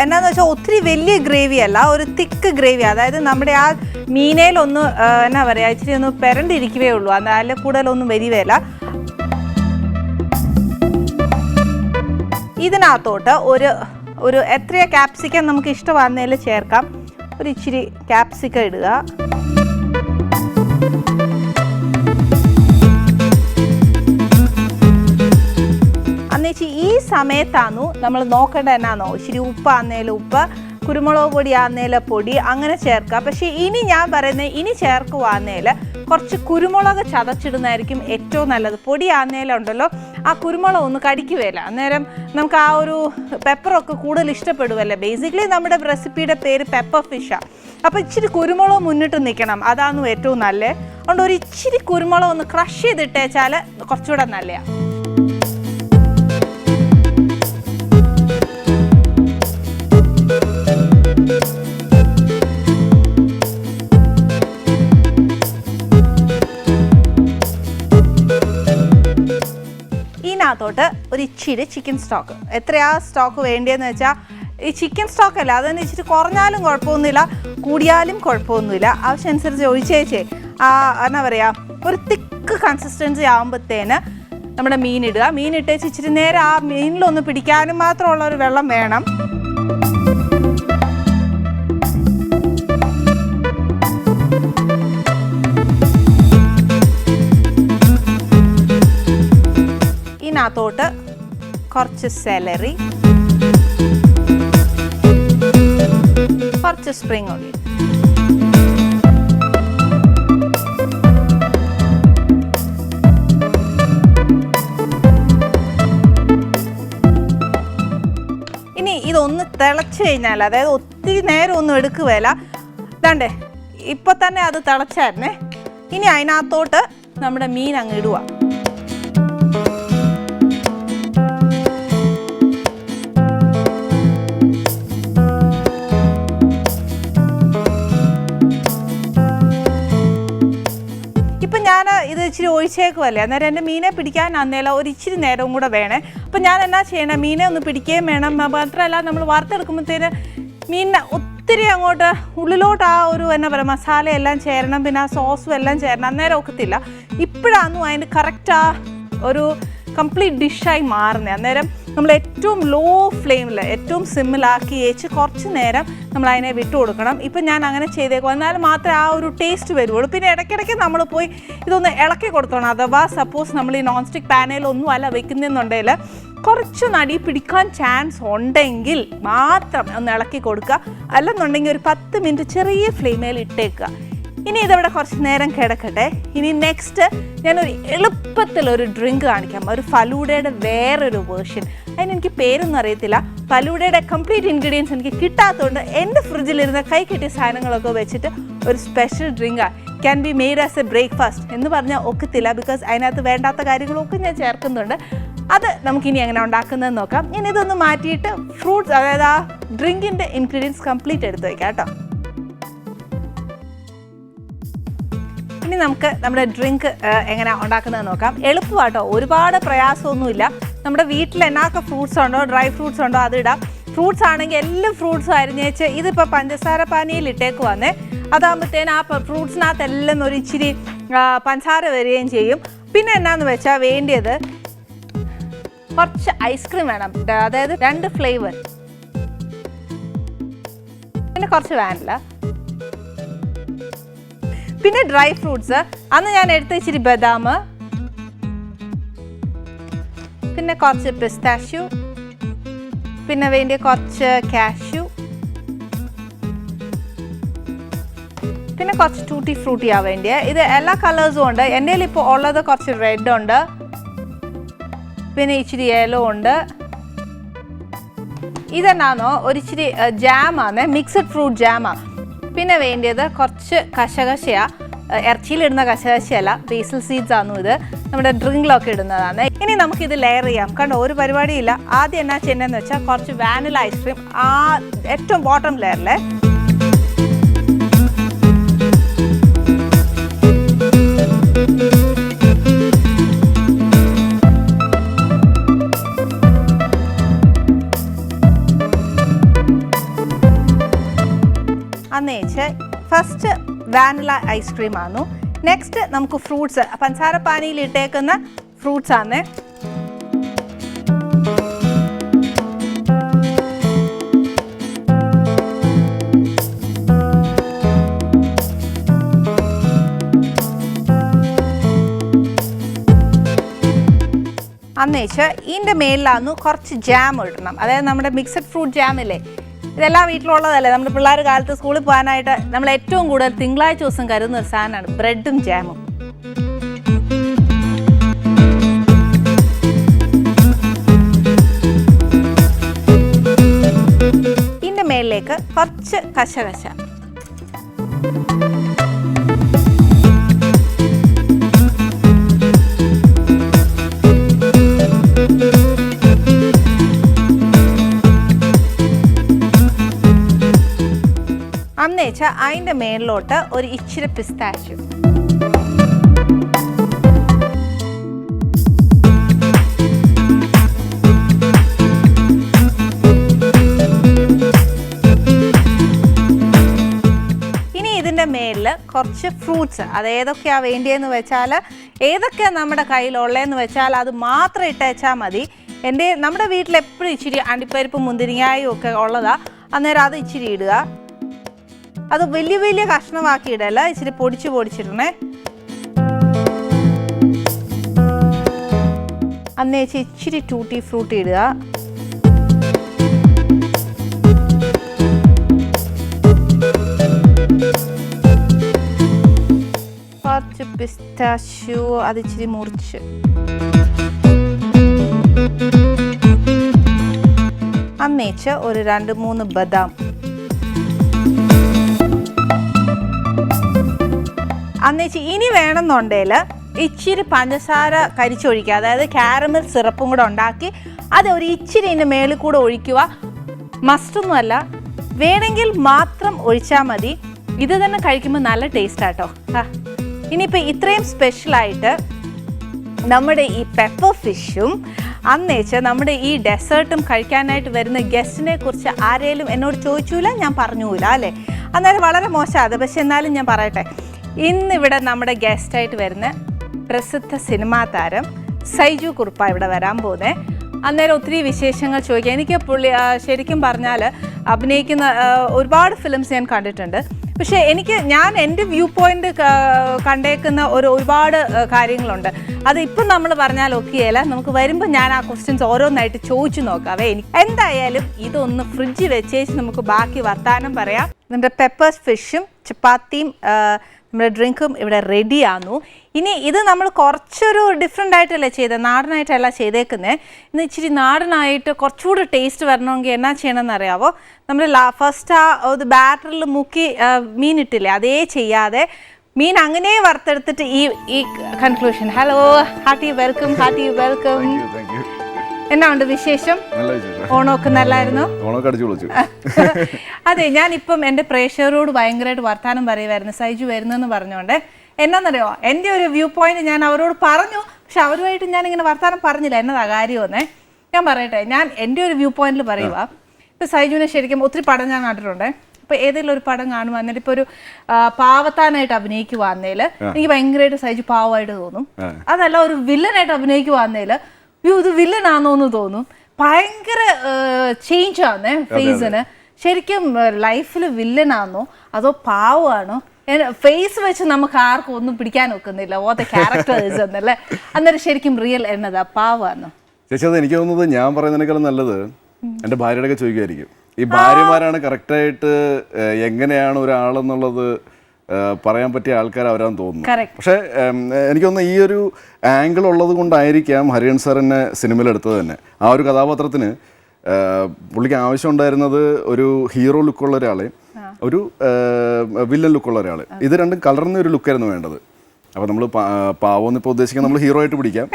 എന്നാന്ന് വെച്ചാൽ ഒത്തിരി വലിയ ഗ്രേവി അല്ല, ഒരു തിക്ക് ഗ്രേവി. അതായത് നമ്മുടെ ആ മീനയിലൊന്ന് എന്നാ പറയുക, ഇച്ചിരി ഒന്ന് പെരണ്ടിരിക്കുകയേ ഉള്ളൂ, അതിൽ കൂടുതലൊന്നും വരികയില്ല. ഇതിനകത്തോട്ട് ഒരു എത്രയോ ക്യാപ്സിക്കം നമുക്ക് ഇഷ്ടമാകുന്നതിൽ ചേർക്കാം. ഒരു ഇച്ചിരി ക്യാപ്സിക്കം ഇടുക. ഈ സമയത്താണ് നമ്മൾ നോക്കേണ്ടത് എന്നാന്നോ, ഇച്ചിരി ഉപ്പാന്നേലും ഉപ്പ്, കുരുമുളക് പൊടി ആന്നേലും പൊടി അങ്ങനെ ചേർക്കുക. പക്ഷേ ഇനി ഞാൻ പറയുന്നത്, ഇനി ചേർക്കുവാന്നേൽ കുറച്ച് കുരുമുളക് ചതച്ചിടുന്നതായിരിക്കും ഏറ്റവും നല്ലത്. പൊടി ആന്നേലുണ്ടല്ലോ, ആ കുരുമുളക് ഒന്ന് കടിക്കുകയില്ല, അന്നേരം നമുക്ക് ആ ഒരു പെപ്പറൊക്കെ കൂടുതൽ ഇഷ്ടപ്പെടുമല്ലേ. ബേസിക്കലി നമ്മുടെ റെസിപ്പിയുടെ പേര് പെപ്പർ ഫിഷാണ്. അപ്പോൾ ഇച്ചിരി കുരുമുളക് മുന്നിട്ട് നിൽക്കണം, അതാണ് ഏറ്റവും നല്ലത്. അതുകൊണ്ട് ഒരു ഇച്ചിരി കുരുമുളക് ഒന്ന് ക്രഷ് ചെയ്തിട്ടേച്ചാൽ കുറച്ചുകൂടെ നല്ലതാണ്. ഇതിനകത്തോട്ട് ഒരു ഇച്ചിരി ചിക്കൻ സ്റ്റോക്ക്, എത്രയാ സ്റ്റോക്ക് വേണ്ടിയെന്ന് വെച്ചാൽ ഈ ചിക്കൻ സ്റ്റോക്ക് അല്ല, അതിന് ഇച്ചിരി കുറഞ്ഞാലും കുഴപ്പമൊന്നുമില്ല, കൂടിയാലും കുഴപ്പമൊന്നുമില്ല, ആവശ്യമനുസരിച്ച് ഒഴിച്ചേച്ചേ എന്നാ പറയുക, ഒരു തിക്ക് കൺസിസ്റ്റൻസി ആകുമ്പോഴത്തേന് നമ്മുടെ മീനിടുക. മീനിട്ടേച്ച് ഇച്ചിരി നേരം ആ മീനിലൊന്ന് പിടിക്കാനും മാത്രമുള്ള ഒരു വെള്ളം വേണം. ഇതിനകത്തോട്ട് കുറച്ച് സെലറി, കുറച്ച് സ്പ്രിംഗ് ഓണിയൻ, ഇനി ഇതൊന്ന് തിളച്ച് കഴിഞ്ഞാൽ, അതായത് ഒത്തിരി നേരം ഒന്നും എടുക്കുകയില്ല, ഇതാണ്ടേ ഇപ്പൊ തന്നെ അത് തിളച്ചായിരുന്നേ. ഇനി അതിനകത്തോട്ട് നമ്മുടെ മീൻ അങ്ങ് ഇടുക. ഞാൻ ഇത് ഇച്ചിരി ഒഴിച്ചേക്കുമല്ലേ, അന്നേരം എൻ്റെ മീനെ പിടിക്കാനാന്നേല ഒരു ഇച്ചിരി നേരവും കൂടെ വേണേ. അപ്പം ഞാൻ എന്നാ ചെയ്യണം, മീനെ ഒന്ന് പിടിക്കുകയും വേണം, മാത്രമല്ല നമ്മൾ വറുത്തെടുക്കുമ്പോഴത്തേന് മീനിനെ ഒത്തിരി അങ്ങോട്ട് ഉള്ളിലോട്ട് ആ ഒരു എന്നാ പറയുക മസാലയെല്ലാം ചേരണം, പിന്നെ ആ സോസും എല്ലാം ചേരണം, അന്നേരം ഒക്കത്തില്ല. ഇപ്പോഴാണ് അതിൻ്റെ കറക്റ്റ് ആ ഒരു കംപ്ലീറ്റ് ഡിഷായി മാറുന്നത്. അന്നേരം നമ്മൾ ഏറ്റവും ലോ ഫ്ലെയിമിൽ ഏറ്റവും സിമ്മിലാക്കി വെച്ച് കുറച്ച് നേരം നമ്മൾ അതിനെ വിട്ടു കൊടുക്കണം. ഇപ്പം ഞാൻ അങ്ങനെ ചെയ്തേക്കും, എന്നാൽ മാത്രമേ ആ ഒരു ടേസ്റ്റ് വരുള്ളൂ. പിന്നെ ഇടയ്ക്കിടയ്ക്ക് നമ്മൾ പോയി ഇതൊന്ന് ഇളക്കി കൊടുത്തോണം. അഥവാ സപ്പോസ് നമ്മൾ ഈ നോൺ സ്റ്റിക്ക് പാനയിലൊന്നും അല്ല വെക്കുന്നെന്നുണ്ടെങ്കിൽ കുറച്ച് നടി പിടിക്കാൻ ചാൻസ് ഉണ്ടെങ്കിൽ മാത്രം ഒന്ന് ഇളക്കി കൊടുക്കുക. അല്ലെന്നുണ്ടെങ്കിൽ ഒരു 10 മിനിറ്റ് ചെറിയ ഫ്ലെയിമിൽ ഇട്ടേക്കുക. ഇനി ഇതവിടെ കുറച്ച് നേരം കിടക്കട്ടെ. ഇനി നെക്സ്റ്റ് ഞാനൊരു എളുപ്പത്തിലൊരു ഡ്രിങ്ക് കാണിക്കാം, ഒരു ഫലൂഡയുടെ വേറൊരു വേർഷൻ. അതിനെനിക്ക് പേരൊന്നും അറിയത്തില്ല. ഫലൂഡയുടെ കംപ്ലീറ്റ് ഇൻഗ്രീഡിയൻസ് എനിക്ക് കിട്ടാത്തതുകൊണ്ട് എൻ്റെ ഫ്രിഡ്ജിലിരുന്ന കൈ കിട്ടിയ സാധനങ്ങളൊക്കെ വെച്ചിട്ട് ഒരു സ്പെഷ്യൽ ഡ്രിങ്കാണ്. Can be made as a breakfast എന്ന് പറഞ്ഞാൽ ഒക്കത്തില്ല, ബിക്കോസ് അതിനകത്ത് വേണ്ടാത്ത കാര്യങ്ങളൊക്കെ ഞാൻ ചേർക്കുന്നുണ്ട്. അത് നമുക്കിനി എങ്ങനെ ഉണ്ടാക്കുന്നതെന്ന് നോക്കാം. ഇനി ഇതൊന്ന് മാറ്റിയിട്ട് ഫ്രൂട്ട്സ്, അതായത് ആ ഡ്രിങ്കിൻ്റെ ഇൻഗ്രീഡിയൻസ് കംപ്ലീറ്റ് എടുത്ത് വയ്ക്കാം കേട്ടോ. ഇനി നമുക്ക് നമ്മുടെ ഡ്രിങ്ക് എങ്ങനെ ഉണ്ടാക്കുന്നതെന്ന് നോക്കാം. എളുപ്പമാട്ടോ, ഒരുപാട് പ്രയാസമൊന്നുമില്ല. നമ്മുടെ വീട്ടിൽ എന്നാക്കെ ഫ്രൂട്ട്സ് ഉണ്ടോ, ഡ്രൈ ഫ്രൂട്ട്സ് ഉണ്ടോ അതിടാം. ഫ്രൂട്ട്സ് ആണെങ്കിൽ എല്ലാ ഫ്രൂട്ട്സും അരിഞ്ഞേച്ച് ഇതിപ്പോൾ പഞ്ചസാര പാനിയിൽ ഇട്ടേക്ക് വന്നേ, അതാകുമ്പോഴത്തേന് ആ ഫ്രൂട്ട്സിനകത്തെല്ലാം ഒരു ഇച്ചിരി പഞ്ചസാര വരികയും ചെയ്യും. പിന്നെ എന്നാന്ന് വെച്ചാൽ വേണ്ടിയത് കുറച്ച് ഐസ്ക്രീം വേണം, അതായത് 2 ഫ്ലേവർ, പിന്നെ കുറച്ച് വാനില, പിന്നെ ഡ്രൈ ഫ്രൂട്ട്സ്. അന്ന് ഞാൻ എടുത്ത ഇച്ചിരി ബദാം, പിന്നെ കുറച്ച് പിസ്താഷ്യൂ, പിന്നെ വേണ്ടിയ കുറച്ച് കാഷ്യൂ, പിന്നെ കുറച്ച് ടൂട്ടി ഫ്രൂട്ടിയാ വേണ്ടിയ. ഇത് എല്ലാ കളേഴ്സും ഉണ്ട്. എൻ്റെ കയ്യിൽ ഇപ്പോൾ ഉള്ളത് കുറച്ച് റെഡ് ഉണ്ട്, പിന്നെ ഇച്ചിരി യെല്ലോ ഉണ്ട്. ഇതെന്നാന്നോ ഒരിച്ചിരി ജാമാണ്, മിക്സഡ് ഫ്രൂട്ട് ജാമാണ്. പിന്നെ വേണ്ടിയത് കുറച്ച് കശകശയാണ്, ഇറച്ചിയിലിടുന്ന കശകശയല്ല, ബേസിൽ സീഡ്സ് ആണ് ഇത്. നമ്മുടെ ഡ്രിങ്കിലൊക്കെ ഇടുന്നതാണ്. ഇനി നമുക്കിത് ലെയർ ചെയ്യാം. കണ്ടോ, ഒരു പരിപാടിയില്ല. ആദ്യം എന്നാ ചെയ്യേണ്ടതെന്ന് വെച്ചാൽ കുറച്ച് വാനില ഐസ്ക്രീം ഏറ്റവും ബോട്ടം ലെയറിൽ അന്നേച്ച് ഫസ്റ്റ് വാനില ഐസ്ക്രീം ആണു. നെക്സ്റ്റ് നമുക്ക് ഫ്രൂട്ട്സ്, പഞ്ചസാര പാനിയിൽ ഇട്ടേക്കുന്ന ഫ്രൂട്ട്സ് ആണ്. അന്നേച്ച് ഇതിൻ്റെ മേലിലാന്നു കുറച്ച് ജാം ഇടണം. അതായത് നമ്മുടെ മിക്സഡ് ഫ്രൂട്ട് ജാം ഇല്ലേ, ഇതെല്ലാം വീട്ടിലുള്ളതല്ലേ. നമ്മുടെ പിള്ളേർ കാലത്ത് സ്കൂളിൽ പോകാനായിട്ട് നമ്മൾ ഏറ്റവും കൂടുതൽ തിങ്കളാഴ്ച ദിവസം കരുതുന്ന ഒരു സാധനമാണ് ബ്രെഡും ജാമും. ഇതിൻ്റെ മേലിലേക്ക് കുറച്ച് കശകശ, അന്നേച്ചാൽ അതിൻ്റെ മേളിലോട്ട് ഒരു ഇച്ചിരി പിസ്താച്ചു, ഇനി ഇതിൻ്റെ മേലിൽ കുറച്ച് ഫ്രൂട്ട്സ്, അത് ഏതൊക്കെയാണ് വേണ്ടിയെന്ന് വെച്ചാൽ, ഏതൊക്കെയാണ് നമ്മുടെ കയ്യിലുള്ളതെന്ന് വെച്ചാൽ അത് മാത്രം ഇട്ടേച്ചാൽ മതി. നമ്മുടെ വീട്ടിൽ എപ്പോഴും ഇച്ചിരി അണ്ടിപ്പരിപ്പും മുന്തിരിങ്ങായും ഒക്കെ ഉള്ളതാണ്. അന്നേരം അത് ഇച്ചിരി ഇടുക. അത് വലിയ വലിയ കഷ്ണമാക്കി ഇടല്ല, ഇച്ചിരി പൊടിച്ചിടണേ. അന്നേച്ച് ഇച്ചിരി ടൂട്ടി ഫ്രൂട്ടി ഇടുക. കുറച്ച് പിസ്താഷ്യൂ, അത് ഇച്ചിരി മുറിച്ച്. അന്നേച്ച് ഒരു 2-3 ബദാം. അന്നേച്ച് ഇനി വേണമെന്നുണ്ടെങ്കിൽ ഇച്ചിരി പഞ്ചസാര കരിച്ചൊഴിക്കുക. അതായത് കാരമൽ സിറപ്പും കൂടെ ഉണ്ടാക്കി അത് ഒരു ഇച്ചിരി ഇതിൻ്റെ മേളിൽ കൂടെ ഒഴിക്കുക. മസ്റ്റൊന്നുമല്ല, വേണമെങ്കിൽ മാത്രം ഒഴിച്ചാൽ മതി. ഇത് തന്നെ കഴിക്കുമ്പോൾ നല്ല ടേസ്റ്റാട്ടോ. ഇനിയിപ്പോൾ ഇത്രയും സ്പെഷ്യലായിട്ട് നമ്മുടെ ഈ പെപ്പർ ഫിഷും അന്നേച്ച് നമ്മുടെ ഈ ഡെസേർട്ടും കഴിക്കാനായിട്ട് വരുന്ന ഗസ്റ്റിനെ കുറിച്ച് ആരെങ്കിലും എന്നോട് ചോദിച്ചില്ല, ഞാൻ പറഞ്ഞുമില്ല അല്ലേ. അന്നേരം വളരെ മോശമാണ്. പക്ഷെ എന്നാലും ഞാൻ പറയട്ടെ, ഇന്നിവിടെ നമ്മുടെ ഗസ്റ്റായിട്ട് വരുന്ന പ്രസിദ്ധ സിനിമാ താരം സൈജു കുറുപ്പാണ് ഇവിടെ വരാൻ പോകുന്നത്. അന്നേരം ഒത്തിരി വിശേഷങ്ങൾ ചോദിക്കാം. എനിക്ക് ശരിക്കും പറഞ്ഞാൽ അഭിനയിക്കുന്ന ഒരുപാട് ഫിലിംസ് ഞാൻ കണ്ടിട്ടുണ്ട്. പക്ഷേ ഞാൻ എൻ്റെ വ്യൂ പോയിൻ്റ് കണ്ടേക്കുന്ന ഒരുപാട് കാര്യങ്ങളുണ്ട്. അത് ഇപ്പം നമ്മൾ പറഞ്ഞാൽ ഒക്കെയല്ല. നമുക്ക് വരുമ്പോൾ ഞാൻ ആ ക്വസ്റ്റ്യൻസ് ഓരോന്നായിട്ട് ചോദിച്ചു നോക്കാവേ. എന്തായാലും ഇതൊന്ന് ഫ്രിഡ്ജിൽ വെച്ചേച്ച് നമുക്ക് ബാക്കി വർത്താനം പറയാം. നമ്മുടെ പെപ്പേഴ്സ് ഫിഷും ചപ്പാത്തിയും നമ്മുടെ ഡ്രിങ്കും ഇവിടെ റെഡിയാന്നു. ഇനി ഇത് നമ്മൾ കുറച്ചൊരു ഡിഫറെൻ്റ് ആയിട്ടല്ലേ ചെയ്തത്, നാടനായിട്ടല്ല ചെയ്തേക്കുന്നത്. ഇന്ന് ഇച്ചിരി നാടനായിട്ട് കുറച്ചുകൂടി ടേസ്റ്റ് വരണമെങ്കിൽ എന്നാ ചെയ്യണമെന്ന് അറിയാവോ? നമ്മൾ ഫസ്റ്റ് ഒരു ബാറ്ററിൽ മുക്കി മീൻ ഇട്ടില്ലേ, അതേ ചെയ്യാതെ മീൻ അങ്ങനെ വറുത്തെടുത്തിട്ട് ഈ കൺക്ലൂഷൻ. Hello, hearty welcome. എന്നാ ഉണ്ട് വിശേഷം? ഓണമൊക്കെ നല്ലായിരുന്നു? അതെ, ഞാനിപ്പം എൻ്റെ പ്രേക്ഷകരോട് ഭയങ്കരമായിട്ട് വർത്താനം പറയുമായിരുന്നു സൈജു വരുന്നെന്ന് പറഞ്ഞുകൊണ്ട്. എന്നാന്നറിയോ, എൻ്റെ ഒരു വ്യൂ പോയിന്റ് ഞാൻ അവരോട് പറഞ്ഞു. പക്ഷെ അവരുമായിട്ട് ഞാനിങ്ങനെ വർത്താനം പറഞ്ഞില്ല. എന്നതാ കാര്യമെന്നേ ഞാൻ പറയട്ടെ. ഞാൻ എൻ്റെ ഒരു വ്യൂ പോയിന്റിൽ പറയുക, ഇപ്പം സൈജുവിനെ ശരിക്കും ഒത്തിരി പടം ഞാൻ കണ്ടിട്ടുണ്ട്. ഇപ്പോൾ ഏതെങ്കിലും ഒരു പടം കാണുമ്പോൾ എന്നിട്ട് ഇപ്പോൾ ഒരു പാവത്താനായിട്ട് അഭിനയിക്കുവാന്നേൽ എനിക്ക് ഭയങ്കരമായിട്ട് സൈജു പാവമായിട്ട് തോന്നും. അതല്ല ഒരു വില്ലനായിട്ട് അഭിനയിക്കുവാന്നേൽ ഇത് വില്ലനാണോന്ന് തോന്നും. ഭയങ്കര ചേഞ്ച് ആണേ ഫേസിന്. ശരിക്കും ലൈഫിൽ വില്ലനാണോ അതോ പാവമാണോ? ഫേസ് വെച്ച് നമുക്ക് ആർക്കും ഒന്നും പിടിക്കാൻ ഒക്കുന്നില്ല. ഓത്തെ ക്യാരക്ടേഴ്സ് എന്നല്ലേ. അന്നേരം ശരിക്കും റിയൽ എന്നതാ പാവമാണോ? ചേച്ചി, അത് എനിക്ക് തോന്നുന്നത് ഞാൻ പറയുന്നതിനേക്കാളും നല്ലത് എൻ്റെ ഭാര്യയുടെയൊക്കെ ചോദിക്കുമായിരിക്കും. ഈ ഭാര്യമാരാണ് കറക്റ്റായിട്ട് എങ്ങനെയാണ് ഒരാളെന്നുള്ളത് പറയാൻ പറ്റിയ ആൾക്കാർ അവരാന്ന് തോന്നുന്നു. പക്ഷേ എനിക്ക് തോന്നുന്നു ഈ ഒരു ആംഗിൾ ഉള്ളത് കൊണ്ടായിരിക്കാം ഹരിഹരൻ സാർ എന്നെ സിനിമയിലെടുത്തത് തന്നെ. ആ ഒരു കഥാപാത്രത്തിന് പുള്ളിക്ക് ആവശ്യമുണ്ടായിരുന്നത് ഒരു ഹീറോ ലുക്കുള്ള ഒരാളെ, ഒരു വില്ലൻ ലുക്കുള്ള ഒരാൾ. ഇത് രണ്ടും കലർന്ന ഒരു ലുക്കായിരുന്നു വേണ്ടത്. അപ്പോൾ നമ്മൾ പാവം ഇപ്പോൾ ഉദ്ദേശിക്കുന്നത് നമ്മൾ ഹീറോ ആയിട്ട് പിടിക്കാം,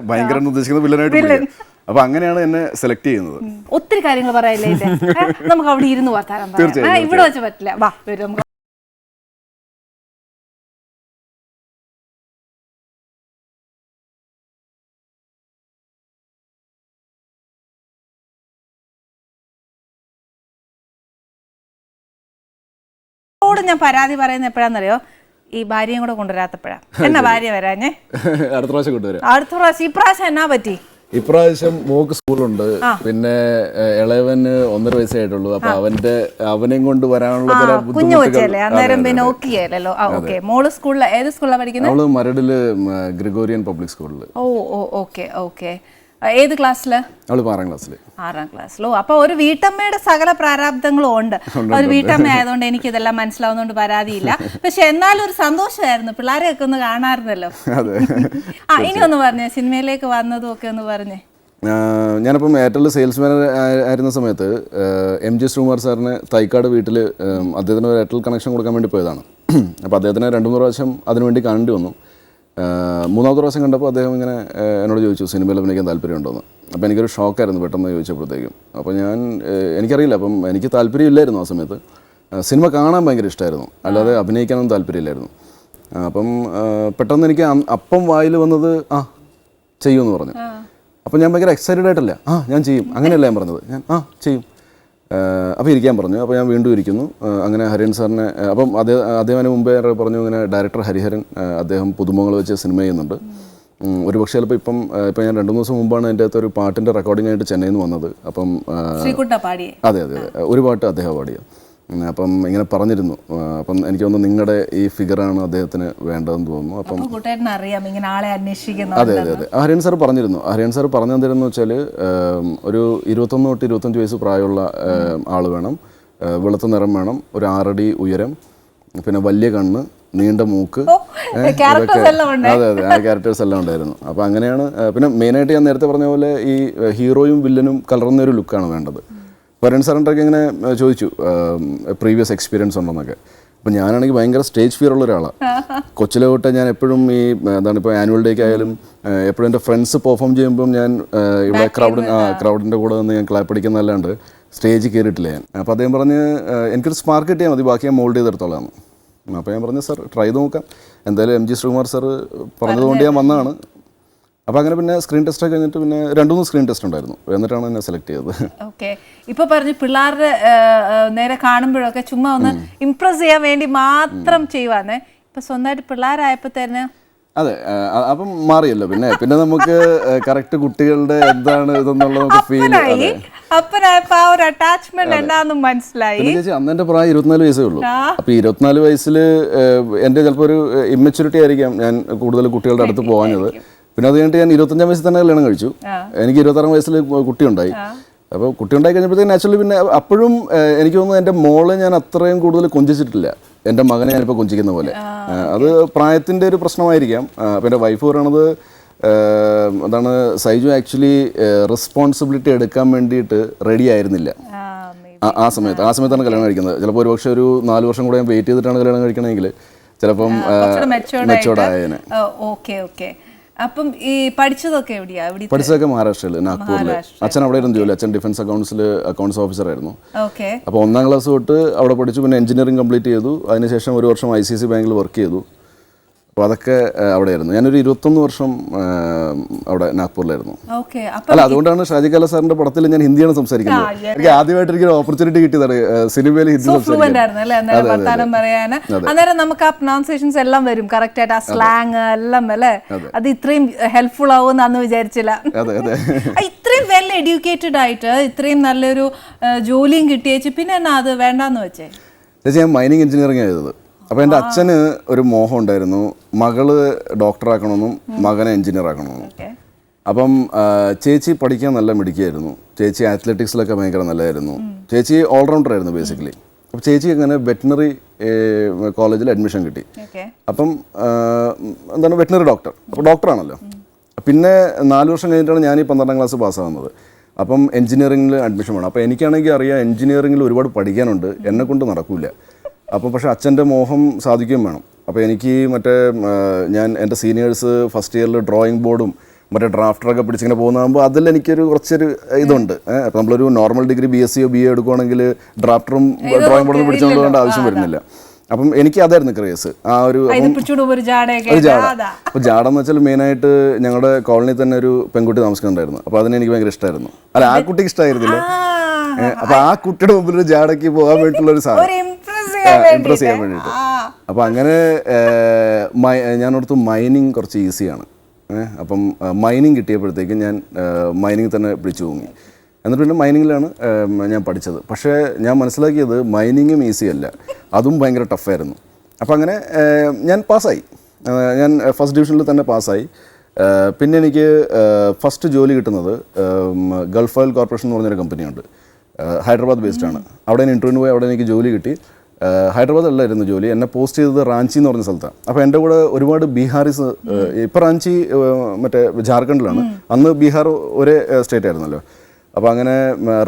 ഭയങ്കര എന്ന് ഉദ്ദേശിക്കുന്നത് വില്ലനായിട്ട് പിടിക്കാം. അപ്പൊ അങ്ങനെയാണ് എന്നെ സെലക്ട് ചെയ്യുന്നത്. ഒത്തിരി കാര്യങ്ങൾ പറയല്ലേ, നമുക്ക് അവിടെ ഇരുന്ന് വർത്താനം പറയാം, ഇവിടെ വെച്ച് പറ്റില്ല. വാ വരും നമുക്ക്. ഞാൻ പരാതി പറയുന്നത് എപ്പോഴാന്നറിയോ, ഈ ഭാര്യയും കൂടെ കൊണ്ടുവരാത്തപ്പോഴാ. എന്നാ ഭാര്യ വരാഞ്ഞേ? അടുത്ത പ്രാവശ്യം കൊണ്ടുവരാം. അടുത്ത പ്രാവശ്യം. ഇപ്രാവശ്യം എന്നാ പറ്റി? ഇപ്രാവശ്യം മോക്ക് സ്കൂളുണ്ട്, പിന്നെ ഇളയവന് 1.5 വയസ്സായിട്ടുള്ളൂ. അപ്പൊ അവനെയും കൊണ്ട് വരാനുള്ള ചില കുഞ്ഞു വെച്ചല്ലേ അന്നേരം പിന്നെ നോക്കിയല്ലോ. ഓക്കെ. മോള് സ്കൂളിൽ ഏത് സ്കൂളിലാണ് പഠിക്കുന്നത്? അവള് മരടില് ഗ്രിഗോറിയൻ പബ്ലിക് സ്കൂളിൽ. Okay okay. ഏത് ക്ലാസ്സില്? അവള് 6ാം ക്ലാസ്സിൽ. 6ാം ക്ലാസ്സിലോ. അപ്പൊ ഒരു വീട്ടമ്മയുടെ സകല പ്രാരാബ്ദങ്ങളും ഉണ്ട്. ഒരു വീട്ടമ്മ ആയതുകൊണ്ട് എനിക്ക് ഇതെല്ലാം മനസ്സിലാവുന്നതുകൊണ്ട് പരാതിയില്ല. പക്ഷെ എന്നാലും ഒരു സന്തോഷമായിരുന്നു, പിള്ളേരെയൊക്കെ ഒന്ന് കാണാറുണ്ടല്ലോ. ഇനി ഒന്ന് പറഞ്ഞേ, സിനിമയിലേക്ക് വന്നതും ഒക്കെ ഒന്ന് പറഞ്ഞേ. ഞാനിപ്പം എയർടെൽ സെയിൽസ്മാൻ ആയിരുന്ന സമയത്ത് MG ശ്രീകുമാർ സാറിന് തൈക്കാട് വീട്ടിൽ അദ്ദേഹത്തിന് ഒരു എയർടെൽ കണക്ഷൻ കൊടുക്കാൻ വേണ്ടി പോയതാണ്. അപ്പോൾ അദ്ദേഹത്തിന് 2-3 പ്രാവശ്യം അതിനുവേണ്ടി കാണേണ്ടി വന്നു. 3ാമത്തെ പ്രാവശ്യം കണ്ടപ്പോൾ അദ്ദേഹം ഇങ്ങനെ എന്നോട് ചോദിച്ചു സിനിമയിൽ അഭിനയിക്കാൻ താല്പര്യമുണ്ടോയെന്ന്. അപ്പോൾ എനിക്കൊരു ഷോക്കായിരുന്നു പെട്ടെന്ന് ചോദിച്ചപ്പോഴത്തേക്കും. അപ്പോൾ എനിക്കറിയില്ല, അപ്പം എനിക്ക് താല്പര്യമില്ലായിരുന്നു ആ സമയത്ത്. സിനിമ കാണാൻ ഭയങ്കര ഇഷ്ടമായിരുന്നു, അല്ലാതെ അഭിനയിക്കാനൊന്നും താല്പര്യമില്ലായിരുന്നു. അപ്പം പെട്ടെന്ന് എനിക്ക് അപ്പം വായിൽ വന്നത് ചെയ്യുമെന്ന് പറഞ്ഞു. അപ്പം ഞാൻ ഭയങ്കര എക്സൈറ്റഡ് ആയിട്ടല്ല, ഞാൻ ചെയ്യും അങ്ങനെയല്ല ഞാൻ പറഞ്ഞത്, ഞാൻ ചെയ്യും. അപ്പോൾ ഇരിക്കാൻ പറഞ്ഞു. അപ്പോൾ ഞാൻ വീണ്ടും ഇരിക്കുന്നു. അങ്ങനെ ഹരിഹരൻ സാറിനെ, അപ്പം അദ്ദേഹത്തിന് മുമ്പേ പറഞ്ഞു ഇങ്ങനെ ഡയറക്ടർ ഹരിഹരൻ അദ്ദേഹം പുതുമുഖങ്ങൾ വെച്ച് സിനിമ ചെയ്യുന്നുണ്ട്, ഒരു പക്ഷേ ചിലപ്പോൾ ഇപ്പം ഞാൻ 2-3 ദിവസം മുമ്പാണ് എൻ്റെ അകത്ത് ഒരു പാട്ടിൻ്റെ റെക്കോർഡിംഗ് ആയിട്ട് ചെന്നൈയിൽ നിന്ന് വന്നത്. അപ്പം അതെ ഒരു പാട്ട് അദ്ദേഹം പാടിയത്. അപ്പം ഇങ്ങനെ പറഞ്ഞിരുന്നു. അപ്പം എനിക്ക് തോന്നുന്നു നിങ്ങളുടെ ഈ ഫിഗറാണ് അദ്ദേഹത്തിന് വേണ്ടതെന്ന് തോന്നുന്നു. അപ്പം അതെ. ഹരിഹരൻ സാർ പറഞ്ഞിരുന്നു. ഹരിഹരൻ സാർ പറഞ്ഞു തന്നിരുന്നു വെച്ചാൽ ഒരു 21 തൊട്ട് 25 വയസ്സ് പ്രായമുള്ള ആൾ വേണം, വെളുത്ത നിറം വേണം, ഒരു 6 അടി ഉയരം, പിന്നെ വലിയ കണ്ണ്, നീണ്ട മൂക്ക്, അതെ ആ ക്യാരക്ടേഴ്സ് എല്ലാം ഉണ്ടായിരുന്നു. അപ്പോൾ അങ്ങനെയാണ്. പിന്നെ മെയിനായിട്ട് ഞാൻ നേരത്തെ പറഞ്ഞ പോലെ ഈ ഹീറോയും വില്ലനും കലർന്ന ഒരു ലുക്കാണ് വേണ്ടത്. വരൺ സാറിൻ്റെയൊക്കെ ഇങ്ങനെ ചോദിച്ചു പ്രീവിയസ് എക്സ്പീരിയൻസ് ഉണ്ടെന്നൊക്കെ. അപ്പം ഞാനാണെങ്കിൽ ഭയങ്കര സ്റ്റേജ് ഫിയർ ഉള്ള ഒരാളാണ്. കൊച്ചിലെ തൊട്ട് ഞാൻ എപ്പോഴും ഈ എന്താണ് ഇപ്പോൾ ആനുവൽ ഡേക്ക് ആയാലും എപ്പോഴും എൻ്റെ ഫ്രണ്ട്സ് പെർഫോം ചെയ്യുമ്പം ഞാൻ ഇവിടെ ക്രൗഡിൻ്റെ കൂടെ നിന്ന് ഞാൻ ക്ലാപ്പ് അടിക്കുന്നതല്ലാണ്ട് സ്റ്റേജിൽ കയറിയിട്ടില്ല ഞാൻ. അപ്പോൾ അദ്ദേഹം പറഞ്ഞ് എനിക്കൊരു സ്പാർക്ക് കിട്ടിയാൽ മതി, ബാക്കി ഞാൻ മോൾഡ് ചെയ്തെടുത്തോളാം. അപ്പോൾ ഞാൻ പറഞ്ഞു സാർ ട്രൈ ചെയ്ത് നോക്കാം, എന്തായാലും MG ശ്രീകുമാർ സാർ പറഞ്ഞതുകൊണ്ട് ഞാൻ വന്നതാണ്. അപ്പോൾ അങ്ങനെ പിന്നെ സ്ക്രീൻ ടെസ്റ്റ് ഒക്കെ കഴിഞ്ഞിട്ട് പിന്നെ 2-3 സ്ക്രീൻ ടെസ്റ്റ് ഉണ്ടായിരുന്നു, എന്നിട്ടാണ് എന്നെ സെലക്ട് ചെയ്തത്. ഓക്കെ. ഇപ്പോൾ പറഞ്ഞു പിള്ളേരുടെ നേരെ കാണുമ്പോഴൊക്കെ ചുമ്മാ ഒന്ന് ഇംപ്രസ് ചെയ്യാൻ വേണ്ടി മാത്രം ചെയ്യുവാന്നേ. ഇപ്പം സ്വന്തമായിട്ട് പിള്ളേരായപ്പോൾ തന്നെ അതെ, അപ്പം മാറിയല്ലോ. പിന്നെ നമുക്ക് കറക്റ്റ് കുട്ടികളുടെ എന്താണ് ഇതെന്നുള്ളത് ഫീൽ. അപ്പനായപ്പോ ആ ഒരു അറ്റാച്ച്മെന്റ് എന്താണെന്ന് മനസ്സിലായി. ചേച്ചി അന്ന് എൻ്റെ പ്രായം 24 വയസ്സേ ഉള്ളൂ. അപ്പോൾ 24 വയസ്സിൽ എൻ്റെ ചിലപ്പോൾ ഒരു ഇമ്മച്യൂരിറ്റി ആയിരിക്കാം ഞാൻ കൂടുതൽ കുട്ടികളുടെ അടുത്ത് പോകാഞ്ഞത്. പിന്നെ അത് കഴിഞ്ഞിട്ട് ഞാൻ 25 വയസ്സിൽ തന്നെ കല്യാണം കഴിച്ചു. എനിക്ക് 26 വയസ്സിൽ കുട്ടിയുണ്ടായി. അപ്പോൾ കുട്ടിയുണ്ടായി കഴിഞ്ഞപ്പോഴത്തേക്ക് നാച്ചുറലി പിന്നെ അപ്പോഴും എനിക്ക് തോന്നുന്നു എൻ്റെ മോളെ ഞാൻ അത്രയും കൂടുതൽ കൊഞ്ചിച്ചിട്ടില്ല, എൻ്റെ മകനെ ഞാനിപ്പോൾ കൊഞ്ചിക്കുന്ന പോലെ. അത് പ്രായത്തിൻ്റെ ഒരു പ്രശ്നമായിരിക്കാം. അപ്പോൾ എൻ്റെ വൈഫ് പറയണത് എന്താണ്, സൈജു ആക്ച്വലി റെസ്പോൺസിബിലിറ്റി എടുക്കാൻ വേണ്ടിയിട്ട് റെഡി ആയിരുന്നില്ല ആ സമയത്താണ് കല്യാണം കഴിക്കുന്നത്. ചിലപ്പോൾ ഒരുപക്ഷെ ഒരു 4 വർഷം കൂടെ ഞാൻ വെയിറ്റ് ചെയ്തിട്ടാണ് കല്യാണം കഴിക്കണമെങ്കിൽ ചിലപ്പം മെച്ചോർഡ് ആയേനെ. അപ്പം ഈ പഠിച്ചതൊക്കെ എവിടെയാ? പഠിച്ചതൊക്കെ മഹാരാഷ്ട്രയിൽ, നാഗ്പൂരിൽ. അച്ഛൻ അവിടെ ഇരുന്ന് ജോലി, അച്ഛൻ ഡിഫൻസ് അക്കൗണ്ട്സ് ഓഫീസർ ആയിരുന്നു. അപ്പോൾ 1ാം ക്ലാസ് തൊട്ട് അവിടെ പഠിച്ചു. പിന്നെ എഞ്ചിനീയറിംഗ് കംപ്ലീറ്റ് ചെയ്തു. അതിനുശേഷം 1 വർഷം ICICI ബാങ്കിൽ വർക്ക് ചെയ്തു. അപ്പോൾ അതൊക്കെ അവിടെയായിരുന്നു. ഞാനൊരു 21 വർഷം അവിടെ നാഗ്പൂരിലായിരുന്നു. അല്ല, അതുകൊണ്ടാണ് ഷാജി കല സാറിന്റെ പടത്തിൽ ഞാൻ ഹിന്ദിയാണ് സംസാരിക്കുന്നത്. എനിക്ക് ആദ്യമായിട്ട് എനിക്കൊരു ഓപ്പർച്യൂണിറ്റി കിട്ടിയതാണ് സിനിമയിൽ ഹിന്ദി സംസാരിക്കാൻ. അന്നേരം നമുക്ക് ആ പ്രൊനൗൺസിയേഷൻസ് എല്ലാം വരും കറക്റ്റ് ആയിട്ട്, ആ സ്ലാങ് എല്ലാം അല്ലേ. അത് ഇത്രയും ഹെൽപ്ഫുൾ ആവുമെന്ന് അന്ന് വിചാരിച്ചില്ല. ഇത്രയും വെൽ എഡ്യൂക്കേറ്റഡ് ആയിട്ട് ഇത്രയും നല്ലൊരു ജോലിയും കിട്ടിയേച്ച് പിന്നെ എന്നാ അത് വേണ്ടാന്ന് വെച്ചേ? ചേച്ചി ഞാൻ മൈനിങ് എഞ്ചിനീയറിംഗ് ആയത്. അപ്പോൾ എൻ്റെ അച്ഛന് ഒരു മോഹം ഉണ്ടായിരുന്നു, മകള് ഡോക്ടറാക്കണമെന്നും മകനെ എഞ്ചിനീയർ ആക്കണമെന്നും. അപ്പം ചേച്ചി പഠിക്കാൻ നല്ല മിടുക്കിയായിരുന്നു. ചേച്ചി അത്ലറ്റിക്സിലൊക്കെ ഭയങ്കര നല്ലതായിരുന്നു. ചേച്ചി ഓൾറൗണ്ടർ ആയിരുന്നു ബേസിക്കലി. അപ്പോൾ ചേച്ചി അങ്ങനെ വെറ്റിനറി കോളേജിൽ അഡ്മിഷൻ കിട്ടി. അപ്പം എന്താണ് വെറ്റിനറി ഡോക്ടർ, അപ്പോൾ ഡോക്ടറാണല്ലോ. പിന്നെ 4 വർഷം കഴിഞ്ഞിട്ടാണ് ഞാൻ ഈ 12ാം ക്ലാസ് പാസ്സാകുന്നത്. അപ്പം എഞ്ചിനീയറിംഗിൽ അഡ്മിഷൻ വേണം. അപ്പോൾ എനിക്കാണെങ്കിൽ അറിയാം എഞ്ചിനീയറിംഗിൽ ഒരുപാട് പഠിക്കാനുണ്ട്, എന്നെക്കൊണ്ട് നടക്കില്ല. അപ്പോൾ പക്ഷേ അച്ഛൻ്റെ മോഹം സാധിക്കുകയും വേണം. അപ്പോൾ എനിക്ക് മറ്റേ ഞാൻ എൻ്റെ സീനിയേഴ്സ് ഫസ്റ്റ് ഇയറിൽ ഡ്രോയിങ് ബോർഡും മറ്റേ ഡ്രാഫ്റ്ററൊക്കെ പിടിച്ചിങ്ങനെ പോകുന്നതാകുമ്പോൾ അതിൽ എനിക്കൊരു കുറച്ചൊരു ഇതുണ്ട്. അപ്പോൾ നമ്മളൊരു നോർമൽ ഡിഗ്രി BSc BA എടുക്കുകയാണെങ്കിൽ ഡ്രാഫ്റ്ററും ഡ്രോയിങ് ബോർഡൊന്നും പിടിച്ചുകൊണ്ട് പോകേണ്ട ആവശ്യം വരുന്നില്ല. അപ്പം എനിക്ക് അതായിരുന്നു ക്രേസ്. ആ ഒരു ജാട. അപ്പോൾ ജാട എന്ന് വെച്ചാൽ മെയിനായിട്ട് ഞങ്ങളുടെ കോളനിയിൽ തന്നെ ഒരു പെൺകുട്ടി താമസിക്കുന്നുണ്ടായിരുന്നു. അപ്പോൾ അതിന് എനിക്ക് ഭയങ്കര ഇഷ്ടമായിരുന്നു. അല്ല, ആ കുട്ടിക്ക് ഇഷ്ടമായിരുന്നില്ല. അപ്പോൾ ആ കുട്ടിയുടെ മുമ്പിൽ ഒരു ജാടയ്ക്ക് പോകാൻ വേണ്ടിയിട്ടുള്ള ഒരു സാധനം, ഇംപ്രസ് ചെയ്യാൻ വേണ്ടിയിട്ട്. അപ്പോൾ അങ്ങനെ ഞാനോടത്ത് മൈനിങ് കുറച്ച് ഈസിയാണ്. അപ്പം മൈനിങ് കിട്ടിയപ്പോഴത്തേക്കും ഞാൻ മൈനിങ് തന്നെ പിടിച്ചു പോങ്ങി. എന്നിട്ട് പിന്നെ മൈനിങ്ങിലാണ് ഞാൻ പഠിച്ചത്. പക്ഷേ ഞാൻ മനസ്സിലാക്കിയത് മൈനിങ്ങും ഈസി അല്ല, അതും ഭയങ്കര ടഫായിരുന്നു. അപ്പോൾ അങ്ങനെ ഞാൻ പാസ്സായി. ഞാൻ ഫസ്റ്റ് ഡിവിഷനിൽ തന്നെ പാസ്സായി. പിന്നെ എനിക്ക് ഫസ്റ്റ് ജോലി കിട്ടുന്നത് ഗൾഫ് ഓയിൽ കോർപ്പറേഷൻ എന്ന് പറഞ്ഞൊരു കമ്പനിയുണ്ട്, ഹൈദരാബാദ് ബേസ്ഡ് ആണ്. അവിടെ ഞാൻ ഇൻ്റർവ്യൂവിന് പോയി, അവിടെ എനിക്ക് ജോലി കിട്ടി. ഹൈദരാബാദ് അല്ലായിരുന്നു ജോലി, എന്നെ പോസ്റ്റ് ചെയ്തത് റാഞ്ചി എന്ന് പറഞ്ഞ സ്ഥലത്താണ്. അപ്പോൾ എൻ്റെ കൂടെ ഒരുപാട് ബീഹാറീസ്, ഇപ്പോൾ റാഞ്ചി മറ്റേ ജാർഖണ്ഡിലാണ്, അന്ന് ബീഹാർ ഒരേ സ്റ്റേറ്റ് ആയിരുന്നല്ലോ. അപ്പോൾ അങ്ങനെ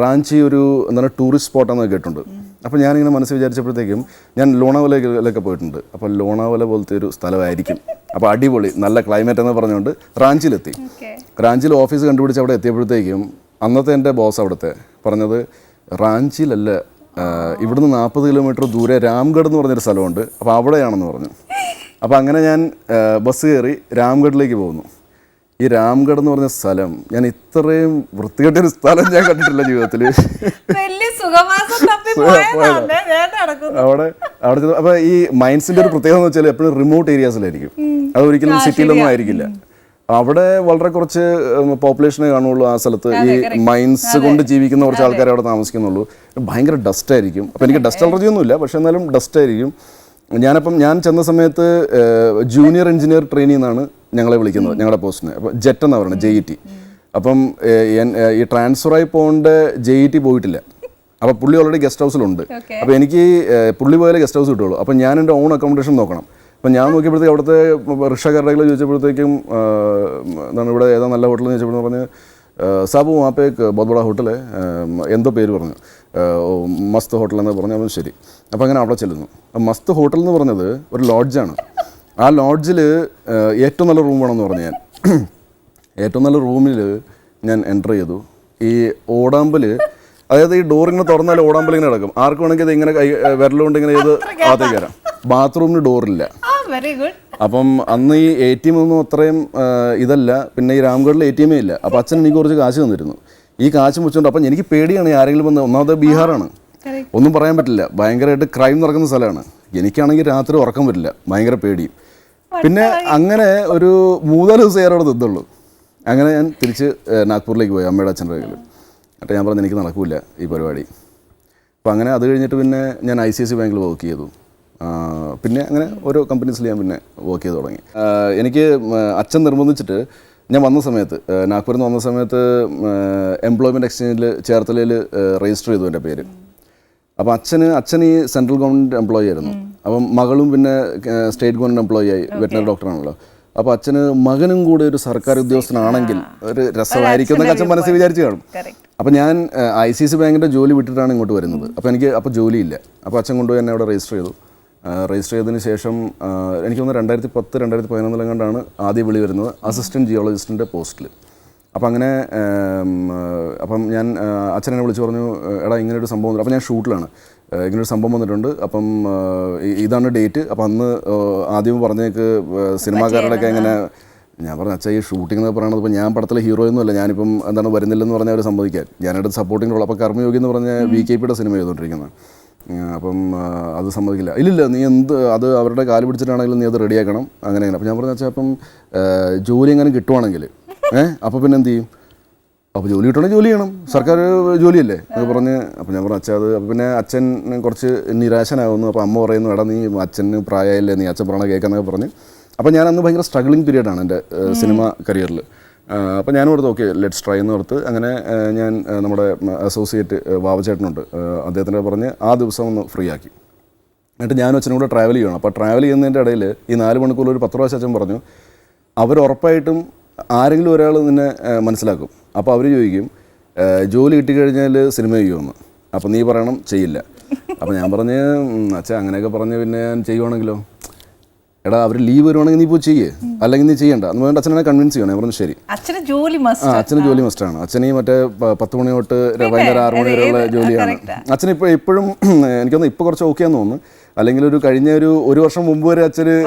റാഞ്ചി ഒരു എന്താണ് ടൂറിസ്റ്റ് സ്പോട്ടാണെന്ന് കേട്ടിട്ടുണ്ട്. അപ്പോൾ ഞാനിങ്ങനെ മനസ്സ് വിചാരിച്ചപ്പോഴത്തേക്കും ഞാൻ ലോണാവലയിലൊക്കെ പോയിട്ടുണ്ട്. അപ്പോൾ ലോണാവല പോലത്തെ ഒരു സ്ഥലമായിരിക്കും, അപ്പോൾ അടിപൊളി നല്ല ക്ലൈമറ്റ് എന്ന് പറഞ്ഞുകൊണ്ട് റാഞ്ചിയിലെത്തി. റാഞ്ചിയിൽ ഓഫീസ് കണ്ടുപിടിച്ച് അവിടെ എത്തിയപ്പോഴത്തേക്കും അന്നത്തെ എൻ്റെ ബോസ് അവിടുത്തെ പറഞ്ഞത്, റാഞ്ചിയിലല്ല, ഇവിടുന്ന് 40 കിലോമീറ്റർ ദൂരെ രാംഗഡ് എന്ന് പറഞ്ഞൊരു സ്ഥലമുണ്ട്, അപ്പോൾ അവിടെയാണെന്ന് പറഞ്ഞു. അപ്പോൾ അങ്ങനെ ഞാൻ ബസ് കയറി രാംഗഡിലേക്ക് പോകുന്നു. ഈ രാംഗഡ് എന്ന് പറഞ്ഞ സ്ഥലം, ഞാൻ ഇത്രയും വൃത്തികെട്ടൊരു സ്ഥലം ഞാൻ കണ്ടിട്ടില്ല ജീവിതത്തിൽ. അവിടെ അപ്പോൾ ഈ മൈൻസിൻ്റെ ഒരു പ്രത്യേകത എന്ന് വെച്ചാൽ എപ്പോഴും റിമോട്ട് ഏരിയാസിലായിരിക്കും, അത് ഒരിക്കലും സിറ്റിയിലൊന്നും ആയിരിക്കില്ല. അവിടെ വളരെ കുറച്ച് പോപ്പുലേഷനെ കാണുള്ളൂ ആ സ്ഥലത്ത്. ഈ മൈൻസ് കൊണ്ട് ജീവിക്കുന്ന കുറച്ച് ആൾക്കാർ അവിടെ താമസിക്കുന്നുള്ളൂ. ഭയങ്കര ഡസ്റ്റ് ആയിരിക്കും. അപ്പോൾ എനിക്ക് ഡസ്റ്റ് അലർജി ഒന്നുമില്ല, പക്ഷെ എന്നാലും ഡസ്റ്റ് ആയിരിക്കും. ഞാൻ ചെന്ന സമയത്ത് ജൂനിയർ എഞ്ചിനീയർ ട്രെയിനിൽ നിന്നാണ് ഞങ്ങളെ വിളിക്കുന്നത്, ഞങ്ങളുടെ പോസ്റ്റിന്. അപ്പോൾ ജെറ്റ് എന്നാണ് പറയുന്നത്, JET. അപ്പം ഈ ട്രാൻസ്ഫറായി പോകേണ്ട JET പോയിട്ടില്ല. അപ്പോൾ പുള്ളി ഓൾറെഡി ഗസ്റ്റ് ഹൗസിലുണ്ട്. അപ്പോൾ എനിക്ക് പുള്ളി പോയാലേ ഗസ്റ്റ് ഹൗസ് കിട്ടുള്ളൂ. അപ്പോൾ ഞാൻ എൻ്റെ ഓൺ അക്കോമഡേഷൻ നോക്കണം. അപ്പം ഞാൻ നോക്കിയപ്പോഴത്തേക്ക് അവിടുത്തെ റിക്ഷക്കാരുടെ ചോദിച്ചപ്പോഴത്തേക്കും എന്താണ് ഇവിടെ ഏതാ നല്ല ഹോട്ടൽ എന്ന് ചോദിച്ചപ്പോൾ പറഞ്ഞ്, സാബു വാപ്പേ ബഹുത് ബഡാ ഹോട്ടൽ എന്തോ പേര് പറഞ്ഞു, മസ്ത് ഹോട്ടൽ എന്ന് പറഞ്ഞു. അപ്പം ശരി. അപ്പോൾ അങ്ങനെ അവിടെ ചെല്ലുന്നു. മസ്ത് ഹോട്ടൽ എന്ന് പറഞ്ഞത് ഒരു ലോഡ്ജാണ്. ആ ലോഡ്ജിൽ ഏറ്റവും നല്ല റൂം വേണമെന്ന് പറഞ്ഞു. ഞാൻ ഏറ്റവും നല്ല റൂമിൽ ഞാൻ എൻ്റർ ചെയ്തു. ഈ ഓടാമ്പൽ, അതായത് ഈ ഡോറിങ്ങനെ തുറന്നാൽ ഓടാമ്പൽ ഇങ്ങനെ കിടക്കും. ആർക്ക് വേണമെങ്കിൽ ഇത് ഇങ്ങനെ വിരലുകൊണ്ട് ഇങ്ങനെ ചെയ്ത് അകത്തേക്ക് വരാം. ബാത്റൂമിന് ഡോറില്ല. അപ്പം അന്ന് ഈ ATM ഒന്നും അത്രയും ഇതല്ല. പിന്നെ ഈ രാംഗഡിൽ ATM ഇല്ല. അപ്പോൾ അച്ഛൻ എനിക്ക് കുറച്ച് കാശ് തന്നിരുന്നു. ഈ കാശ് മുച്ചുകൊണ്ട് അപ്പം എനിക്ക് പേടിയാണ് ആരെങ്കിലും വന്ന്. ഒന്നാമത് ബീഹാറാണ്, ഒന്നും പറയാൻ പറ്റില്ല, ഭയങ്കരമായിട്ട് ക്രൈം നടക്കുന്ന സ്ഥലമാണ്. എനിക്കാണെങ്കിൽ രാത്രി ഉറക്കം പറ്റില്ല, ഭയങ്കര പേടിയും. പിന്നെ അങ്ങനെ ഒരു 3-4 ദിവസം അവിടെ നിന്നുള്ളൂ. അങ്ങനെ ഞാൻ തിരിച്ച് നാഗ്പൂരിലേക്ക് പോയി അമ്മയുടെ അച്ഛൻ്റെ കയ്യിൽ. എന്നിട്ട് ഞാൻ പറഞ്ഞു എനിക്ക് നടക്കില്ല ഈ പരിപാടി. അപ്പോൾ അങ്ങനെ അത് കഴിഞ്ഞിട്ട് പിന്നെ ഞാൻ ICICI ബാങ്കിൽ വർക്ക് ചെയ്തു. പിന്നെ അങ്ങനെ ഓരോ കമ്പനീസിൽ ഞാൻ പിന്നെ വർക്ക് ചെയ്ത് തുടങ്ങി. എനിക്ക് അച്ഛൻ നിർബന്ധിച്ചിട്ട് ഞാൻ വന്ന സമയത്ത്, നാഗ്പൂരിൽ നിന്ന് വന്ന സമയത്ത് എംപ്ലോയ്മെൻറ്റ് എക്സ്ചേഞ്ചിൽ ചേർത്തലയിൽ രജിസ്റ്റർ ചെയ്തു എൻ്റെ പേര്. അപ്പോൾ അച്ഛൻ ഈ സെൻട്രൽ ഗവൺമെൻറ് എംപ്ലോയി ആയിരുന്നു. അപ്പം മകളും പിന്നെ സ്റ്റേറ്റ് ഗവൺമെൻറ് എംപ്ലോയി ആയി, വെറ്റിനറി ഡോക്ടറാണല്ലോ. അപ്പോൾ അച്ഛന് മകനും കൂടെ ഒരു സർക്കാർ ഉദ്യോഗസ്ഥനാണെങ്കിൽ ഒരു രസമായിരിക്കും എന്നൊക്കെ അച്ഛൻ മനസ്സിൽ വിചാരിച്ച് കാണും. അപ്പോൾ ഞാൻ ICICI ബാങ്കിൻ്റെ ജോലി വിട്ടിട്ടാണ് ഇങ്ങോട്ട് വരുന്നത്. അപ്പോൾ എനിക്ക് ജോലിയില്ല. അപ്പോൾ അച്ഛൻ കൊണ്ടുപോയി എന്നെ അവിടെ രജിസ്റ്റർ ചെയ്തു. രജിസ്റ്റർ ചെയ്തതിന് ശേഷം എനിക്ക് തോന്നുന്നു 2010-2011 ആദ്യം വിളി വരുന്നത് അസിസ്റ്റൻറ്റ് ജിയോളജിസ്റ്റിൻ്റെ പോസ്റ്റിൽ. അപ്പം അങ്ങനെ അപ്പം ഞാൻ അച്ഛനെ വിളിച്ച് പറഞ്ഞു, എടാ ഇങ്ങനൊരു സംഭവം. അപ്പോൾ ഞാൻ ഷൂട്ടിലാണ്, ഇങ്ങനൊരു സംഭവം വന്നിട്ടുണ്ട്, അപ്പം ഇതാണ് ഡേറ്റ്. അപ്പം അന്ന് ആദ്യം പറഞ്ഞേക്ക് സിനിമാക്കാരുടെയൊക്കെ ഇങ്ങനെ. ഞാൻ പറഞ്ഞു, അച്ഛാ ഈ ഷൂട്ടിംഗ് എന്ന് പറയുന്നത് ഇപ്പോൾ ഞാൻ പടത്തിലെ ഹീറോയൊന്നുമല്ല, ഞാനിപ്പം എന്താണ് വരുന്നില്ലെന്ന് പറഞ്ഞാൽ അവർ സമ്മതിക്കാൻ. ഞാനടുത്ത് സപ്പോർട്ടിംഗ് റോൾ. അപ്പോൾ കർമ്മയോഗി എന്ന് പറഞ്ഞ VKPയുടെ സിനിമ ചെയ്തുകൊണ്ടിരിക്കുന്നത്. അപ്പം അത് സമ്മതിക്കില്ല. ഇല്ലില്ല, നീ അത് അവരുടെ കാല് പിടിച്ചിട്ടാണെങ്കിലും നീ അത് റെഡിയാക്കണം, അങ്ങനെ. അപ്പോൾ ഞാൻ പറഞ്ഞു, അച്ഛാ അപ്പം ജോലി എങ്ങനെ കിട്ടുവാണെങ്കിൽ അപ്പോൾ പിന്നെ എന്ത് ചെയ്യും? അപ്പോൾ ജോലി കിട്ടണമെങ്കിൽ ജോലി ചെയ്യണം, സർക്കാർ ജോലിയല്ലേ എന്ന് പറഞ്ഞ്. അപ്പോൾ ഞാൻ പറഞ്ഞു, അച്ഛാ അത്. അപ്പോൾ പിന്നെ അച്ഛൻ കുറച്ച് നിരാശനാകുന്നു. അപ്പോൾ അമ്മ പറയുന്നു, എടാ നീ അച്ഛന് പ്രായമായില്ലേ, നീ അച്ഛൻ പറയണ കേൾക്കാന്നൊക്കെ പറഞ്ഞ്. അപ്പോൾ ഞാൻ അന്ന് ഭയങ്കര സ്ട്രഗ്ലിംഗ് പീരീഡാണ് എൻ്റെ സിനിമ കരിയറിൽ. അപ്പോൾ ഞാനും ഓർത്ത് ഓക്കെ ലെറ്റ്സ് ട്രൈ എന്ന് ഓർത്ത് അങ്ങനെ ഞാൻ നമ്മുടെ അസോസിയേറ്റ് വാവച്ചേട്ടനുണ്ട്, അദ്ദേഹത്തിൻ്റെ പറഞ്ഞ് ആ ദിവസം ഒന്ന് ഫ്രീ ആക്കി. എന്നിട്ട് ഞാനും അച്ഛനും കൂടെ ട്രാവൽ ചെയ്യണം. അപ്പോൾ ട്രാവൽ ചെയ്യുന്നതിൻ്റെ ഇടയിൽ ഈ 4 മണിക്കൂറിൽ ഒരു 10 പ്രാവശ്യം അച്ഛൻ പറഞ്ഞു, അവർ ഉറപ്പായിട്ടും ആരെങ്കിലും ഒരാൾ നിന്നെ മനസ്സിലാക്കും. അപ്പോൾ അവർ ചോദിക്കും, ജോലി കിട്ടിക്കഴിഞ്ഞാൽ സിനിമ ചെയ്യുമെന്ന്. അപ്പോൾ നീ പറയണം ചെയ്യില്ല. അപ്പം ഞാൻ പറഞ്ഞ് അച്ഛാ അങ്ങനെയൊക്കെ പറഞ്ഞ് പിന്നെ ഞാൻ ചെയ്യുവാണെങ്കിലോ, എടാ അവർ ലീവ് വരുവാണെങ്കിൽ നീ പോയി ചെയ്യേ, അല്ലെങ്കിൽ നീ ചെയ്യണ്ട എന്ന് പറഞ്ഞിട്ട് അച്ഛനെ കൺവിൻസ് ചെയ്യണം. ഞാൻ പറഞ്ഞു ശരി. അച്ഛന് ജോലി മസ്റ്റ്. അച്ഛന് ജോലി മസ്റ്റാണ്. അച്ഛന് മറ്റേ 10 മണി തൊട്ട് വൈകുന്നേരം 6 മണി വരെയുള്ള ജോലിയാണ്. അച്ഛന് ഇപ്പോഴും എനിക്കൊന്ന് ഇപ്പോൾ കുറച്ച് ഓക്കെയാന്ന് തോന്നുന്നു. അല്ലെങ്കിൽ കഴിഞ്ഞ ഒരു വർഷം മുമ്പ് വരെ അച്ഛന്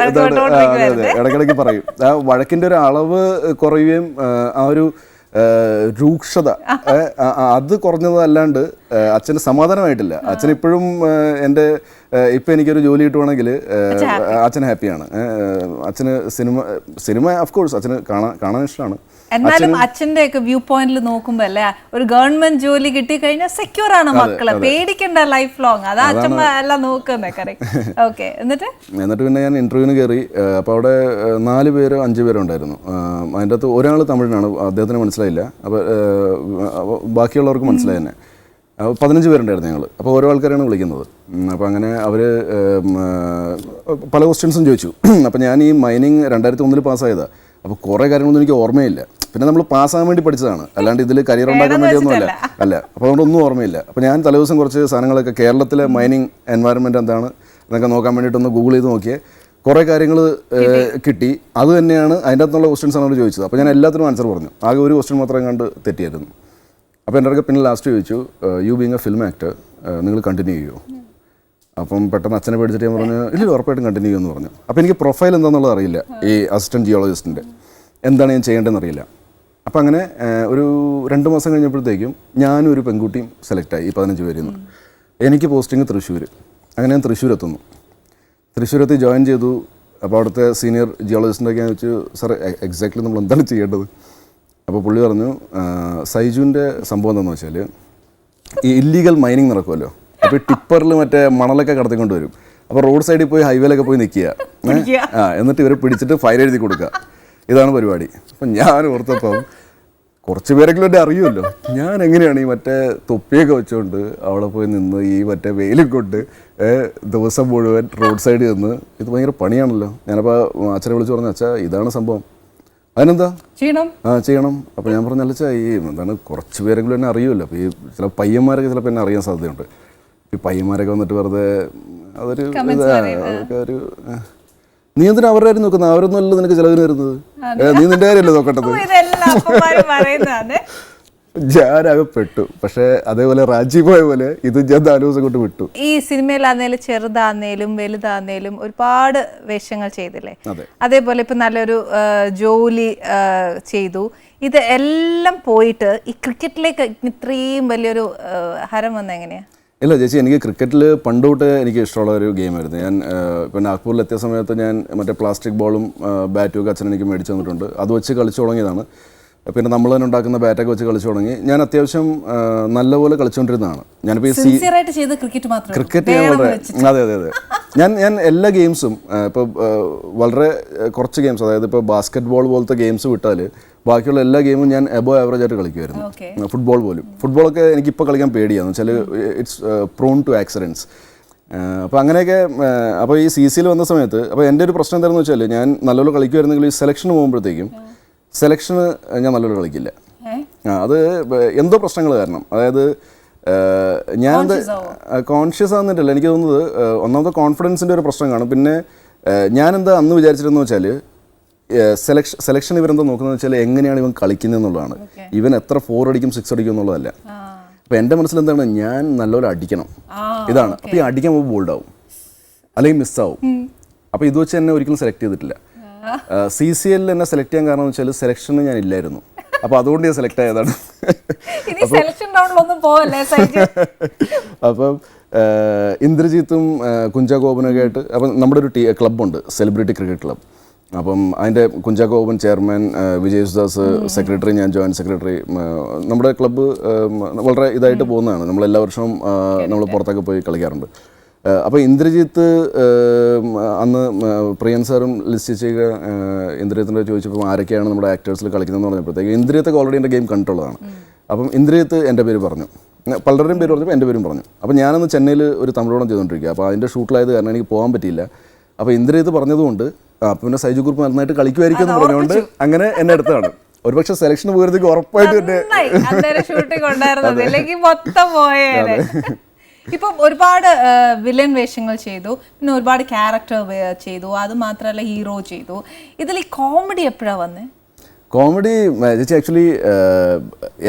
ഇടയ്ക്കിടയ്ക്ക് പറയും. ആ വഴക്കിൻ്റെ ഒരു അളവ് കുറയുകയും ആ ഒരു രൂക്ഷത അത് കുറഞ്ഞതല്ലാണ്ട് അച്ഛന് സമാധാനമായിട്ടില്ല. അച്ഛൻ ഇപ്പോഴും ഇപ്പം എനിക്കൊരു ജോലി കിട്ടുവാണെങ്കിൽ അച്ഛൻ ഹാപ്പിയാണ്. അച്ഛന് സിനിമ ഓഫ് കോഴ്സ് അച്ഛന് കാണാൻ ഇഷ്ടമാണ്. എന്നാലും അച്ഛന്റെ ഒക്കെ വ്യൂ പോയിന്റിൽ നോക്കുമ്പോ അല്ലേ, ഒരു ഗവൺമെന്റ് ജോലി കിട്ടിക്കഴിഞ്ഞാൽ സെക്യൂർ ആണ് മക്കളെ, പേടിക്കണ്ട ലൈഫ് ലോങ്. അതാ അച്ഛമ്മ എല്ലാം നോക്കുന്നത്. കറക്റ്റ്. ഓക്കെ. എന്നിട്ട് പിന്നെ ഞാൻ ഇന്റർവ്യൂവിന് കയറി. അപ്പോൾ അവിടെ 4 പേരോ 5 പേരോ ഉണ്ടായിരുന്നു. അതിൻ്റെ അകത്ത് ഒരാൾ തമിഴിനാണ്, അദ്ദേഹത്തിന് മനസ്സിലായില്ല. അപ്പോൾ ബാക്കിയുള്ളവർക്ക് മനസ്സിലായി തന്നെ. 15 പേരുണ്ടായിരുന്നു ഞങ്ങൾ. അപ്പോൾ ഓരോ ആൾക്കാരാണ് വിളിക്കുന്നത്. അപ്പോൾ അങ്ങനെ അവർ പല ക്വസ്റ്റ്യൻസും ചോദിച്ചു. അപ്പോൾ ഞാൻ ഈ മൈനിങ് 2001 പാസ്സായതാണ്. അപ്പോൾ കുറേ കാര്യങ്ങളൊന്നും എനിക്ക് ഓർമ്മയില്ല. പിന്നെ നമ്മൾ പാസ്സാകാൻ വേണ്ടി പഠിച്ചതാണ്, അല്ലാണ്ട് ഇതിൽ കരിയർ ഉണ്ടാക്കാൻ വേണ്ടിയൊന്നും അല്ല. അപ്പോൾ അതുകൊണ്ടൊന്നും ഓർമ്മയില്ല. അപ്പോൾ ഞാൻ തലേദിവസം കുറച്ച് സാധനങ്ങളൊക്കെ കേരളത്തിലെ മൈനിങ് എൻവയറമെൻറ്റ് എന്താണ് എന്നൊക്കെ നോക്കാൻ വേണ്ടിയിട്ടൊന്ന് ഗൂഗിൾ ചെയ്ത് നോക്കിയേ. കുറേ കാര്യങ്ങൾ കിട്ടി. അത് തന്നെയാണ് അതിൻ്റെ അകത്തുള്ള ക്വസ്റ്റ്യൻസാണ് അവർ ചോദിച്ചത്. അപ്പോൾ ഞാൻ എല്ലാത്തിനും ആൻസർ പറഞ്ഞു. ആകെ ഒരു ക്വസ്റ്റ്യൻ മാത്രം കണ്ട് തെറ്റിയായിരുന്നു. അപ്പോൾ എൻ്റെ അടുത്ത് പിന്നെ ലാസ്റ്റ് ചോദിച്ചു, you being A film actor നിങ്ങൾ കണ്ടിന്യൂ ചെയ്യുമോ? അപ്പം പെട്ടെന്ന് അച്ഛനെ പേടിച്ചിട്ട് ഞാൻ പറഞ്ഞു ഇല്ല, ഉറപ്പായിട്ടും കണ്ടിന്യൂ ചെയ്യുമെന്ന് പറഞ്ഞു. അപ്പോൾ എനിക്ക് പ്രൊഫൈൽ എന്താണെന്നുള്ളത് അറിയില്ല. ഈ അസിസ്റ്റൻറ്റ് ജിയോളജിസ്റ്റിൻ്റെ എന്താണ് ഞാൻ ചെയ്യേണ്ടതെന്ന് അറിയില്ല. അപ്പോൾ അങ്ങനെ ഒരു 2 മാസം കഴിഞ്ഞപ്പോഴത്തേക്കും ഞാനും ഒരു പെൺകുട്ടിയും സെലക്റ്റായി ഈ 15 പേരിൽ നിന്ന്. എനിക്ക് പോസ്റ്റിംഗ് തൃശ്ശൂർ. അങ്ങനെ ഞാൻ തൃശ്ശൂരെത്തുന്നു. തൃശ്ശൂരെത്തി ജോയിൻ ചെയ്തു. അപ്പോൾ അവിടുത്തെ സീനിയർ ജിയോളജിസ്റ്റിൻ്റെയൊക്കെ ഞാൻ ചോദിച്ചു, സാർ എക്സാക്ട്ലി നമ്മൾ എന്താണ് ചെയ്യേണ്ടത്? അപ്പോൾ പുള്ളി പറഞ്ഞു സൈജുവിൻ്റെ സംഭവം എന്താണെന്ന് വെച്ചാൽ ഈ ഇല്ലീഗൽ മൈനിങ് നടക്കുമല്ലോ. അപ്പോൾ ഈ ടിപ്പറിൽ മറ്റേ മണലൊക്കെ കടത്തിക്കൊണ്ട് വരും. അപ്പോൾ റോഡ് സൈഡിൽ പോയി ഹൈവേയിലൊക്കെ പോയി നിൽക്കുക. എന്നിട്ട് ഇവരെ പിടിച്ചിട്ട് ഫൈൻ എഴുതി കൊടുക്കുക. ഇതാണ് പരിപാടി. അപ്പം ഞാൻ ഓർത്തപ്പം കുറച്ച് പേരെങ്കിലും എന്നെ അറിയുമല്ലോ. ഞാൻ എങ്ങനെയാണ് ഈ മറ്റേ തൊപ്പിയൊക്കെ വെച്ചുകൊണ്ട് അവിടെ പോയി നിന്ന് ഈ മറ്റേ വെയിലും കൊണ്ട് ദിവസം മുഴുവൻ റോഡ് സൈഡിൽ നിന്ന്, ഇത് ഭയങ്കര പണിയാണല്ലോ. ഞാനപ്പോൾ അച്ഛനെ വിളിച്ച് പറഞ്ഞു, അച്ഛാ ഇതാണ് സംഭവം, അതിനെന്താ ചെയ്യണം. അപ്പോൾ ഞാൻ പറഞ്ഞു, അല്ലച്ചാ ഈ എന്താണ് കുറച്ച് പേരെങ്കിലും എന്നെ അറിയുമല്ലോ. അപ്പോൾ ഈ ചില പയ്യന്മാരൊക്കെ ചിലപ്പോൾ എന്നെ അറിയാൻ സാധ്യതയുണ്ട്. ഈ പയ്യന്മാരൊക്കെ വന്നിട്ട് വെറുതെ അതൊരു നീ എന്തിനാ അവരുടെ കാര്യം നോക്കുന്നത്? അവരൊന്നും അല്ല നിനക്ക് ചിലവിന് വരുന്നത്, നീ നിന്റെ കാര്യമല്ലേ നോക്കേണ്ടത്. ഞാനാകെ പെട്ടു. പക്ഷെ അതേപോലെ റാജി പോയ പോലെ ഇത് ഞാൻ 4 ദിവസം കൊണ്ട് വിട്ടു. ഈ സിനിമയിലാന്നേലും ചെറുതാന്നേലും വലുതാന്നേലും ഒരുപാട് വേഷങ്ങൾ ചെയ്തില്ലേ? അതേപോലെ ഇപ്പൊ നല്ലൊരു ജോലി ചെയ്തു. ഇത് എല്ലാം പോയിട്ട് ഈ ക്രിക്കറ്റിലേക്ക് ഇത്രയും വലിയൊരു ഹരം വന്ന എങ്ങനെയാ? ഇല്ല ചേച്ചി, എനിക്ക് ക്രിക്കറ്റിൽ പണ്ട് തൊട്ട് എനിക്ക് ഇഷ്ടമുള്ള ഒരു ഗെയിമായിരുന്നു. ഞാൻ ഇപ്പോൾ നാഗ്പൂരിൽ എത്തിയ സമയത്ത് ഞാൻ മറ്റേ പ്ലാസ്റ്റിക് ബോളും ബാറ്റും ഒക്കെ അച്ഛൻ എനിക്ക് മേടിച്ചു തന്നിട്ടുണ്ട്. അത് വെച്ച് കളിച്ചു തുടങ്ങിയതാണ്. പിന്നെ നമ്മൾ തന്നെ ഉണ്ടാക്കുന്ന ബാറ്റൊക്കെ വെച്ച് കളിച്ചു തുടങ്ങി. ഞാൻ അത്യാവശ്യം നല്ലപോലെ കളിച്ചുകൊണ്ടിരുന്നതാണ്. ഞാനിപ്പോൾ ക്രിക്കറ്റ് ഞാൻ വളരെ അതെ ഞാൻ എല്ലാ ഗെയിംസും ഇപ്പോൾ വളരെ കുറച്ച് ഗെയിംസ്, അതായത് ഇപ്പോൾ ബാസ്കറ്റ് ബോൾ പോലത്തെ ഗെയിംസ് വിട്ടാൽ ബാക്കിയുള്ള എല്ലാ ഗെയിമും ഞാൻ എബോ ആവറേജ് ആയിട്ട് കളിക്കുമായിരുന്നു. ഫുട്ബോളൊക്കെ എനിക്കിപ്പോൾ കളിക്കാൻ പേടിയാന്ന് വെച്ചാൽ ഇറ്റ്സ് പ്രോൺ ടു ആക്സിഡൻറ്റ്സ്. അപ്പോൾ അങ്ങനെയൊക്കെ. അപ്പോൾ ഈ CCയിൽ വന്ന സമയത്ത് അപ്പോൾ എൻ്റെ ഒരു പ്രശ്നം എന്താണെന്ന് വെച്ചാൽ ഞാൻ നല്ലപോലെ കളിക്കുമായിരുന്നെങ്കിൽ ഈ സെലക്ഷന് പോകുമ്പോഴത്തേക്കും സെലക്ഷന് ഞാൻ നല്ലപോലെ കളിക്കില്ല. അത് എന്തോ പ്രശ്നങ്ങൾ കാരണം, അതായത് ഞാനെന്ത് കോൺഷ്യസ് ആകുന്നില്ല. എനിക്ക് തോന്നുന്നത് ഒന്നാമത്തെ കോൺഫിഡൻസിൻ്റെ ഒരു പ്രശ്നം കാണും. പിന്നെ ഞാനെന്താ അന്ന് വിചാരിച്ചിരുന്നു വെച്ചാൽ സെലക്ഷൻ ഇവരെന്താ നോക്കുന്നത് വെച്ചാൽ എങ്ങനെയാണ് ഇവൻ കളിക്കുന്നത് എന്നുള്ളതാണ്. ഇവൻ എത്ര 4 അടിക്കും 6 അടിക്കും എന്നുള്ളതല്ല. അപ്പോൾ എൻ്റെ മനസ്സിൽ എന്താണ്, ഞാൻ നല്ലപോലെ അടിക്കണം, ഇതാണ്. അപ്പോൾ ഈ അടിക്കാൻ പോകുമ്പോൾ ബോൾഡാവും അല്ലെങ്കിൽ മിസ്സാവും. അപ്പോൾ ഇത് വെച്ച് എന്നെ ഒരിക്കലും സെലക്ട് ചെയ്തിട്ടില്ല. CCL എന്നെ സെലക്ട് ചെയ്യാൻ കാരണം എന്ന് വെച്ചാൽ സെലക്ഷന് ഞാൻ ഇല്ലായിരുന്നു. അപ്പോൾ അതുകൊണ്ട് ഞാൻ സെലക്ട് ആയതാണ്. അപ്പം ഇന്ദ്രജിത്തും കുഞ്ചാക്കോപനൊക്കെ ആയിട്ട് അപ്പം നമ്മുടെ ഒരു ക്ലബ്ബുണ്ട്, സെലിബ്രിറ്റി ക്രിക്കറ്റ് ക്ലബ്ബ്. അപ്പം അതിൻ്റെ കുഞ്ചാക്കോപൻ ചെയർമാൻ, വിജയ് സുദാസ് സെക്രട്ടറി, ഞാൻ ജോയിൻറ്റ് സെക്രട്ടറി. നമ്മുടെ ക്ലബ്ബ് വളരെ ഇതായിട്ട് പോകുന്നതാണ്. നമ്മളെല്ലാ വർഷവും നമ്മൾ പുറത്തൊക്കെ പോയി കളിക്കാറുണ്ട്. അപ്പോൾ ഇന്ദ്രജിത്ത് അന്ന് പ്രിയൻ സാറും ലിസ്റ്റ് ചെയ്യുക ഇന്ദ്രജിത്തിൻ്റെ ചോദിച്ചപ്പോൾ ആരൊക്കെയാണ് നമ്മുടെ ആക്ടേഴ്സിൽ കളിക്കുന്നതെന്ന് പറഞ്ഞപ്പോഴത്തേക്ക് ഇന്ദ്രജിത്തൊക്കെ ഓൾറെഡി എൻ്റെ ഗെയിം കണ്ടിട്ടുള്ളതാണ്. അപ്പം ഇന്ദ്രജിത്ത് എൻ്റെ പേര് പറഞ്ഞു, പലരുടെയും പേര് പറഞ്ഞപ്പോൾ എൻ്റെ പേരും പറഞ്ഞു. അപ്പോൾ ഞാനന്ന് ചെന്നൈയിൽ ഒരു തമിഴോളം ചെയ്തുകൊണ്ടിരിക്കുക. അപ്പോൾ അതിൻ്റെ ഷൂട്ടിലായത് കാരണം എനിക്ക് പോകാൻ പറ്റിയില്ല. അപ്പോൾ ഇന്ദ്രജിത്ത് പറഞ്ഞതുകൊണ്ട് പിന്നെ സൈജു ഗ്രൂപ്പ് നന്നായിട്ട് കളിക്കുമായിരിക്കും എന്ന് പറഞ്ഞുകൊണ്ട് അങ്ങനെ എന്നെ എടുത്തതാണ്. ഒരുപക്ഷെ സെലക്ഷൻ പോയതിലേക്ക് ഉറപ്പായിട്ടും ഇപ്പം ഒരുപാട് വില്ലൻ വേഷങ്ങൾ ചെയ്തു, പിന്നെ ഒരുപാട് ക്യാരക്ടർ ചെയ്തു, അത് മാത്രമല്ല ഹീറോ ചെയ്തു. ഇതിൽ ഈ കോമഡി എപ്പോഴാണ് വന്നത്? കോമഡി ചേച്ചി ആക്ച്വലി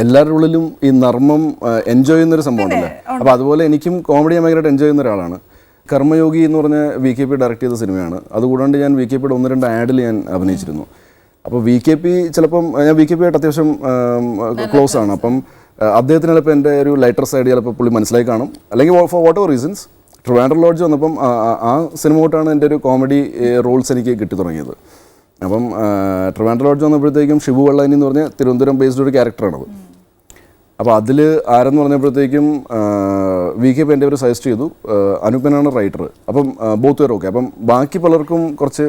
എല്ലാവരുടെ ഉള്ളിലും ഈ നർമ്മം എൻജോയ് ചെയ്യുന്നൊരു സംഭവം ഉണ്ടല്ലേ. അപ്പോൾ അതുപോലെ എനിക്കും കോമഡി ഭയങ്കരമായിട്ട് എൻജോയ് ചെയ്യുന്ന ഒരാളാണ്. കർമ്മയോഗി എന്ന് പറഞ്ഞ VKP ഡയറക്റ്റ് ചെയ്ത സിനിമയാണ്. അതുകൂടാണ്ട് ഞാൻ VKPയുടെ 1-2 ആഡിൽ ഞാൻ അഭിനയിച്ചിരുന്നു. അപ്പോൾ VKP ചിലപ്പം ഞാൻ VKP ആയിട്ട് അത്യാവശ്യം ക്ലോസ് ആണ്. അപ്പം അദ്ദേഹത്തിന് ചിലപ്പോൾ എൻ്റെ ഒരു ലൈറ്റർ സൈഡ് ചിലപ്പോൾ പുള്ളി മനസ്സിലായി കാണും, അല്ലെങ്കിൽ for whatever reasons Trivandrum lodge വന്നപ്പം ആ സിനിമ തൊട്ടാണ് എൻ്റെ ഒരു കോമഡി റോൾസ് എനിക്ക് കിട്ടി തുടങ്ങിയത്. അപ്പം ട്രിവാൻഡ്രം ലോഡ്ജ് വന്നപ്പോഴത്തേക്കും ഷിബു വെള്ളാനി എന്ന് പറഞ്ഞ തിരുവനന്തപുരം ബേസ്ഡ് ഒരു ക്യാരക്ടറാണത്. അപ്പോൾ അതിൽ ആരെന്ന് പറഞ്ഞപ്പോഴത്തേക്കും VKP എൻ്റെ ഒരു സജസ്റ്റ് ചെയ്തു, അനൂപനാണ് റൈറ്റർ. അപ്പം ബോത്ത് വെയർ ഓക്കെ. അപ്പം ബാക്കി പലർക്കും കുറച്ച്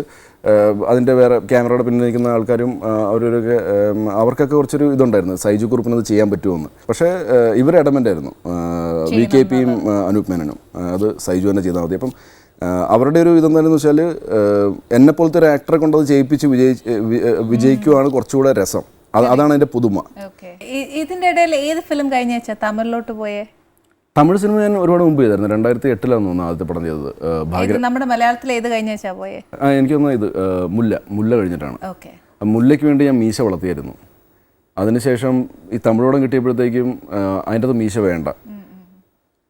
അതിൻ്റെ വേറെ ക്യാമറയുടെ പിന്നിൽ നിൽക്കുന്ന ആൾക്കാരും അവരൊക്കെ അവർക്കൊക്കെ കുറച്ചൊരു ഇതുണ്ടായിരുന്നു, സൈജു കുറുപ്പിന് അത് ചെയ്യാൻ പറ്റുമെന്ന്. പക്ഷേ ഇവർ അഡമൻ്റ് ആയിരുന്നു, VKPയും അനൂപ് മേനനും, അത് സൈജു തന്നെ ചെയ്താൽ മതി. അപ്പം അവരുടെ ഒരു ഇതെന്താണെന്ന് വെച്ചാൽ എന്നെപ്പോലത്തെ ഒരു ആക്ടറെ കൊണ്ടത് ചെയ്യിപ്പിച്ച് വിജയിക്കുവാണ് കുറച്ചുകൂടെ രസം. അതാണ് അതിൻ്റെ പുതുമ. ഇതിൻ്റെ ഇടയിൽ ഏത് ഫിലിം കഴിഞ്ഞ തമിഴിലോട്ട് പോയേ? തമിഴ് സിനിമ ഞാൻ ഒരുപാട് മുമ്പ് ചെയ്തായിരുന്നു. 2008 തോന്നുന്നു ആദ്യത്തെ പടം ചെയ്തത്. നമ്മുടെ മലയാളത്തിൽ ഏത് കഴിഞ്ഞ പോയേ? എനിക്ക് തോന്നുന്നു ഇത് മുല്ല കഴിഞ്ഞിട്ടാണ്. മുല്ലയ്ക്ക് വേണ്ടി ഞാൻ മീശ വളർത്തിയായിരുന്നു. അതിനുശേഷം ഈ തമിഴോടം കിട്ടിയപ്പോഴത്തേക്കും അതിൻ്റെ അത് മീശ വേണ്ട.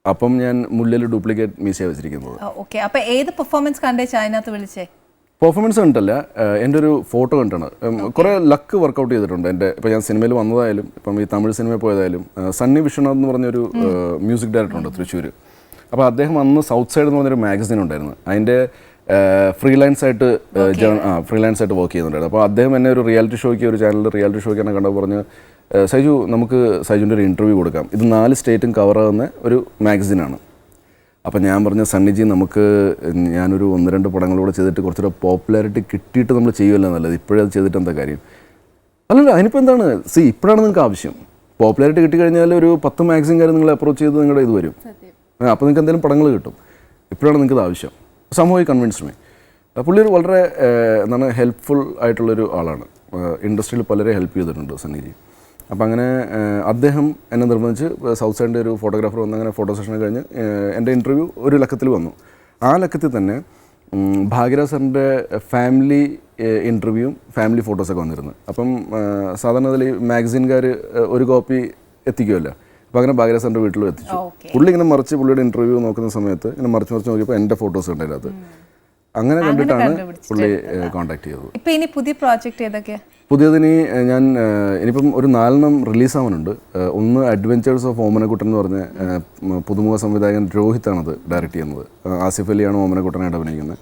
അപ്പം ഞാൻ മുല്ലയിൽ ഡ്യൂപ്ലിക്കേറ്റ് മീശ വെച്ചിരിക്കുന്നത്. അപ്പോൾ ഏത് പെർഫോമൻസ് കണ്ടേച്ചാ അതിനകത്ത് വിളിച്ചേ? പെർഫോമൻസ് കണ്ടിട്ടല്ല, എൻ്റെ ഒരു ഫോട്ടോ കണ്ടാണ്. കുറേ ലക്ക് വർക്കൗട്ട് ചെയ്തിട്ടുണ്ട് എൻ്റെ. ഇപ്പോൾ ഞാൻ സിനിമയിൽ വന്നതായാലും ഇപ്പം ഈ തമിഴ് സിനിമയിൽ പോയതായാലും സണ്ണി വിശ്വനാഥ് എന്ന് പറഞ്ഞൊരു മ്യൂസിക് ഡയറക്ടറുണ്ട് തൃശ്ശൂർ. അപ്പോൾ അദ്ദേഹം അന്ന് സൗത്ത് സൈഡ് എന്ന് പറഞ്ഞൊരു മാഗസിൻ ഉണ്ടായിരുന്നു, അതിൻ്റെ ഫ്രീലാൻസ് ആയിട്ട് വർക്ക് ചെയ്യുന്നുണ്ടായിരുന്നു. അപ്പോൾ അദ്ദേഹം എന്നെ ഒരു റിയാലിറ്റി ഷോയ്ക്ക്, ഒരു ചാനലിൽ റിയാലിറ്റി ഷോയ്ക്ക് എന്നെ കണ്ടപ്പോൾ പറഞ്ഞ്, സൈജു നമുക്ക് സൈജുവിൻ്റെ ഒരു ഇൻ്റർവ്യൂ കൊടുക്കാം, ഇത് 4 സ്റ്റേറ്റും കവറാകുന്ന ഒരു മാഗസിനാണ്. അപ്പം ഞാൻ പറഞ്ഞ സണ്ണിജി, നമുക്ക് ഞാനൊരു 1-2 പടങ്ങളൂടെ ചെയ്തിട്ട് കുറച്ചുകൂടെ പോപ്പുലാരിറ്റി കിട്ടിയിട്ട് നമ്മൾ ചെയ്യുമല്ലോ നല്ലത്, ഇപ്പോഴേ അത് ചെയ്തിട്ട് എന്താ കാര്യം? അല്ലല്ല, അതിനിപ്പോൾ എന്താണ്, ഇപ്പോഴാണ് നിങ്ങൾക്ക് ആവശ്യം. പോപ്പുലാരിറ്റി കിട്ടിക്കഴിഞ്ഞാൽ ഒരു 10 മാഗസിൻകാർ നിങ്ങളെ അപ്രോച്ച് ചെയ്ത് നിങ്ങളുടെ ഇത് വരും, അപ്പോൾ നിങ്ങൾക്ക് എന്തെങ്കിലും പടങ്ങൾ കിട്ടും. ഇപ്പോഴാണ് നിങ്ങൾക്ക് ആവശ്യം. സമൂഹമായി കൺവിൻസ് മീ. പുള്ളി ഒരു വളരെ എന്താണ് ഹെൽപ്ഫുൾ ആയിട്ടുള്ളൊരു ആളാണ്. ഇൻഡസ്ട്രിയിൽ പലരെ ഹെൽപ്പ് ചെയ്തിട്ടുണ്ട് സണ്ണിജി. അപ്പം അങ്ങനെ അദ്ദേഹം എന്നെ നിർബന്ധിച്ച് സൗത്ത് സൈഡിൻ്റെ ഒരു ഫോട്ടോഗ്രാഫർ വന്ന് അങ്ങനെ ഫോട്ടോ സെഷൻ കഴിഞ്ഞ് എൻ്റെ ഇൻ്റർവ്യൂ ഒരു ലക്കത്തിൽ വന്നു. ആ ലക്കത്തിൽ തന്നെ ഭാഗ്യരാജ് സാറിൻ്റെ ഫാമിലി ഇൻ്റർവ്യൂവും ഫാമിലി ഫോട്ടോസൊക്കെ വന്നിരുന്നു. അപ്പം സാധാരണ അതിൽ മാഗസിൻകാർ ഒരു കോപ്പി എത്തിക്കുമല്ലോ. അപ്പോൾ അങ്ങനെ ഭാഗ്യരാജ് സാറിൻ്റെ വീട്ടിലും എത്തിച്ചു. പുള്ളി ഇങ്ങനെ മറിച്ച് പുള്ളിയുടെ ഇൻ്റർവ്യൂ നോക്കുന്ന സമയത്ത് ഇങ്ങനെ മറിച്ച് നോക്കിയപ്പോൾ എൻ്റെ ഫോട്ടോസ് ഉണ്ട് അതിനകത്ത്. അങ്ങനെ കണ്ടിട്ടാണ് പുള്ളി കോൺടാക്ട് ചെയ്തത്. ഇപ്പോൾ ഇനി പുതിയ പ്രോജക്റ്റ് ഏതൊക്കെയാണ്? പുതിയതിനി ഞാൻ ഇനിയിപ്പം ഒരു 4 റിലീസാവാനുണ്ട്. ഒന്ന് അഡ്വഞ്ചേഴ്സ് ഓഫ് ഓമനക്കുട്ടൻ എന്ന് പറഞ്ഞ പുതുമുഖ സംവിധായകൻ രോഹിത്താണത് ഡയറക്റ്റ് ചെയ്യുന്നത്. ആസിഫ് അലിയാണ് ഓമനക്കുട്ടനായിട്ട് അഭിനയിക്കുന്നത്.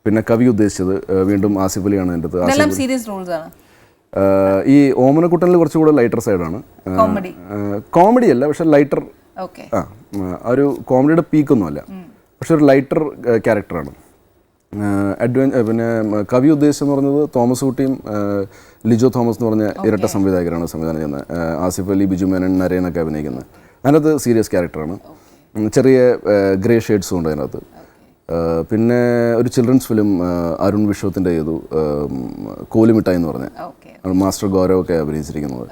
പിന്നെ കവി ഉദ്ദേശിച്ചത് വീണ്ടും ആസിഫ് അലിയാണ് എൻ്റെ അടുത്ത്. ഈ ഓമനക്കുട്ടനിൽ കുറച്ചുകൂടെ ലൈറ്റർ സൈഡാണ്, കോമഡി അല്ല പക്ഷെ ലൈറ്റർ. ഒരു കോമഡിയുടെ പീക്കൊന്നുമല്ല, പക്ഷെ ഒരു ലൈറ്റർ ക്യാരക്ടറാണ്. പിന്നെ കവി ഉദ്ദേശം എന്ന് പറഞ്ഞത് തോമസ് കുട്ടിയും ലിജോ തോമസ് എന്ന് പറഞ്ഞ ഇരട്ട സംവിധായകരാണ് സംവിധാനം ചെയ്യുന്നത്. ആസിഫ് അലി, ബിജു മേനൻ, നരേനൊക്കെ അഭിനയിക്കുന്നത്. അതിനകത്ത് സീരിയസ് ക്യാരക്ടറാണ്. ചെറിയ ഗ്രേ ഷെയ്ഡ്സും ഉണ്ട് അതിനകത്ത്. പിന്നെ ഒരു ചിൽഡ്രൻസ് ഫിലിം അരുൺ വിശ്വത്തിൻ്റെ ചെയ്തു, കോലുമിഠായി എന്ന് പറഞ്ഞ മാസ്റ്റർ ഗൗരവ് ഒക്കെ അഭിനയിച്ചിരിക്കുന്നത്.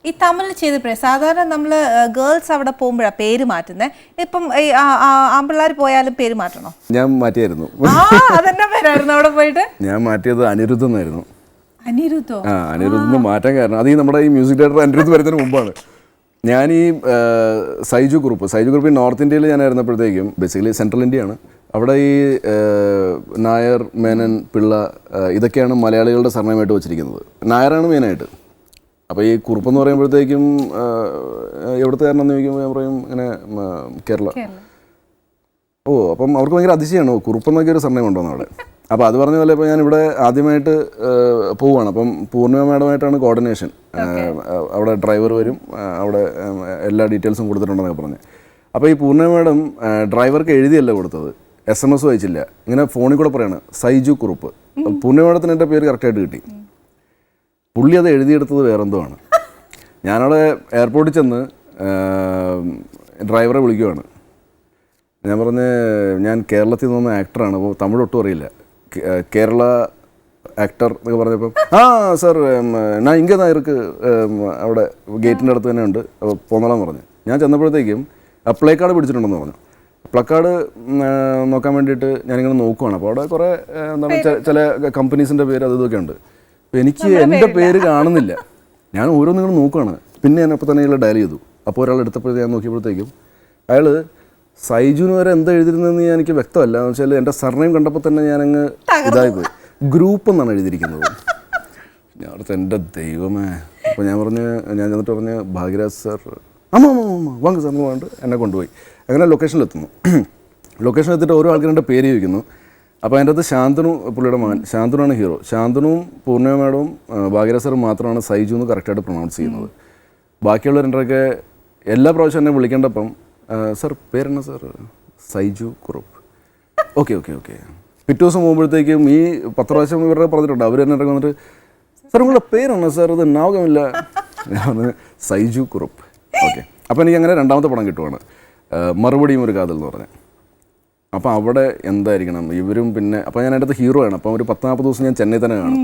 ഈ തമിഴിൽ ചെയ്തപ്പോഴേ സാധാരണ നമ്മൾ ഗേൾസ് അവിടെ പോകുമ്പോഴാണ് പേര് മാറ്റുന്നത്. ഇപ്പം ആൺപിള്ളേർ പോയാലും പേര് മാറ്റണോ? ഞാൻ മാറ്റിയായിരുന്നു. അവിടെ പോയിട്ട് ഞാൻ മാറ്റിയത് അനിരുദ്ധ എന്നായിരുന്നു. അനിരുദ്ധോ? അനിരുദ്ധ മാറ്റാൻ കാരണം അത് നമ്മുടെ ഈ മ്യൂസിക് ഡയറക്ടർ അനിരുദ്ധ് വരുന്നതിന് മുമ്പാണ്. ഞാൻ ഈ സൈജു ഗ്രൂപ്പ് നോർത്ത് ഇന്ത്യയിൽ ഞാൻ ആയിരുന്നപ്പോഴത്തേക്കും, ബേസിക്കലി സെൻട്രൽ ഇന്ത്യയാണ്, അവിടെ ഈ നായർ, മേനൻ, പിള്ള ഇതൊക്കെയാണ് മലയാളികളുടെ സർനെയിമായിട്ട് വെച്ചിരിക്കുന്നത്. നായരാണ് മെയിനായിട്ട്. അപ്പോൾ ഈ കുറുപ്പെന്ന് പറയുമ്പോഴത്തേക്കും എവിടുത്തെ കാരണമെന്ന് ചോദിക്കുമ്പോൾ ഞാൻ പറയും ഇങ്ങനെ കേരള. അപ്പം അവർക്ക് ഭയങ്കര അതിശയമാണ്, കുറുപ്പെന്നൊക്കെ ഒരു സർനെയിം ഉണ്ടോന്ന് അവിടെ. അപ്പോൾ അത് പറഞ്ഞ പോലെ ഇപ്പോൾ ഞാനിവിടെ ആദ്യമായിട്ട് പോവുകയാണ്. അപ്പം പൂർണ്ണിമ മാഡമായിട്ടാണ് കോർഡിനേഷൻ. അവിടെ ഡ്രൈവർ വരും, അവിടെ എല്ലാ ഡീറ്റെയിൽസും കൊടുത്തിട്ടുണ്ടെന്നൊക്കെ പറഞ്ഞ്. അപ്പോൾ ഈ പൂർണ്ണിമ മാഡം ഡ്രൈവർക്ക് എഴുതിയല്ല കൊടുത്തത്, SMS അയച്ചില്ല, ഇങ്ങനെ ഫോണിൽ കൂടെ പറയാണ് സൈജു കുറുപ്പ്. പൂർണ്ണിമ മാഡത്തിന് എൻ്റെ പേര് കറക്റ്റായിട്ട് കിട്ടി. പുള്ളി അത് എഴുതിയെടുത്തത് വേറെന്തോ ആണ്. ഞാനവിടെ എയർപോർട്ടിൽ ചെന്ന് ഡ്രൈവറെ വിളിക്കുവാണ്. ഞാൻ പറഞ്ഞ് ഞാൻ കേരളത്തിൽ നിന്ന് വന്ന ആക്ടറാണ്, അപ്പോൾ തമിഴ് ഒട്ടും അറിയില്ല. കേരള ആക്ടർ എന്നൊക്കെ പറഞ്ഞപ്പം സാർ ഞാൻ ഇങ്ങനെ നായർക്ക് അവിടെ ഗേറ്റിൻ്റെ അടുത്ത് തന്നെ ഉണ്ട്, അപ്പോൾ പോന്നോളാന്ന് പറഞ്ഞു. ഞാൻ ചെന്നപ്പോഴത്തേക്കും പ്ലേ കാർഡ് പിടിച്ചിട്ടുണ്ടെന്ന് പറഞ്ഞു. പ്ലക്കാർഡ് നോക്കാൻ വേണ്ടിയിട്ട് ഞാനിങ്ങനെ നോക്കുവാണ്. അപ്പോൾ അവിടെ കുറേ എന്താണ് ചില കമ്പനീസിൻ്റെ പേര് അത് ഇതൊക്കെ ഉണ്ട്. അപ്പോൾ എനിക്ക് എൻ്റെ പേര് കാണുന്നില്ല. ഞാൻ ഓരോന്നിങ്ങനെ നോക്കുവാണ്. പിന്നെ ഞാൻ അപ്പോൾ തന്നെ ഡയൽ ചെയ്തു. അപ്പോൾ ഒരാൾ എടുത്തപ്പോഴത്തേക്ക് ഞാൻ നോക്കിയപ്പോഴത്തേക്കും അയാൾ സൈജുവിന് വരെ എന്താ എഴുതിയിരുന്നതെന്ന് എനിക്ക് വ്യക്തമല്ല. എന്ന് വെച്ചാൽ എൻ്റെ സർനെയിം കണ്ടപ്പോൾ തന്നെ ഞാനങ്ങ് ഇതായിപ്പോയി. ഗ്രൂപ്പ് എന്നാണ് എഴുതിയിരിക്കുന്നത്. ഞാൻ അടുത്ത് എൻ്റെ ദൈവമേ. അപ്പോൾ ഞാൻ ചെന്നിട്ട് പറഞ്ഞ് ഭാഗ്യരാജ് സാർ വാങ്ങ് സാർ പറഞ്ഞിട്ട് എന്നെ കൊണ്ടുപോയി. അങ്ങനെ ലൊക്കേഷനിലെത്തുന്നു. ലൊക്കേഷനിലെത്തിയിട്ട് ഓരോ ആൾക്കാരുടെ പേര് ചോദിക്കുന്നു. അപ്പോൾ അതിൻ്റെ അകത്ത് ശാന്തനു, പുള്ളിയുടെ മകൻ ശാന്തനുവാണ് ഹീറോ. ശാന്തനുവും പൂർണ്ണിമ മാഡവും ഭാഗ്യരാജ് സാറും മാത്രമാണ് സൈജു എന്ന് കറക്റ്റായിട്ട് പ്രൊണൗൺസ് ചെയ്യുന്നത്. ബാക്കിയുള്ള രണ്ടരൊക്കെ എല്ലാ പ്രാവശ്യം എന്നെ വിളിക്കേണ്ടപ്പം സാർ പേരെന്നാ sir? Saiju Kurup. Okay okay okay. പിറ്റേ ദിവസം പോകുമ്പോഴത്തേക്കും ഈ 10 പ്രാവശ്യം ഇവരുടെ പറഞ്ഞിട്ടുണ്ട്. അവർ തന്നെ ഇറങ്ങി വന്നിട്ട് സാർ നിങ്ങളുടെ പേരാണോ സാർ? ഇത് നാവുകമില്ല. ഞാൻ പറഞ്ഞ് സൈജു കുറുപ്പ്. ഓക്കെ. അപ്പോൾ എനിക്ക് അങ്ങനെ രണ്ടാമത്തെ പടം കിട്ടുവാണ്, മറുപടിയും ഒരു കാതൽ എന്ന് പറഞ്ഞത്. അപ്പോൾ അവിടെ എന്തായിരിക്കണം ഇവരും പിന്നെ. അപ്പോൾ ഞാൻ അതിൻ്റെ ഹീറോ ആണ്. അപ്പോൾ ഒരു 10-40 ദിവസം ഞാൻ ചെന്നൈ തന്നെ കാണും.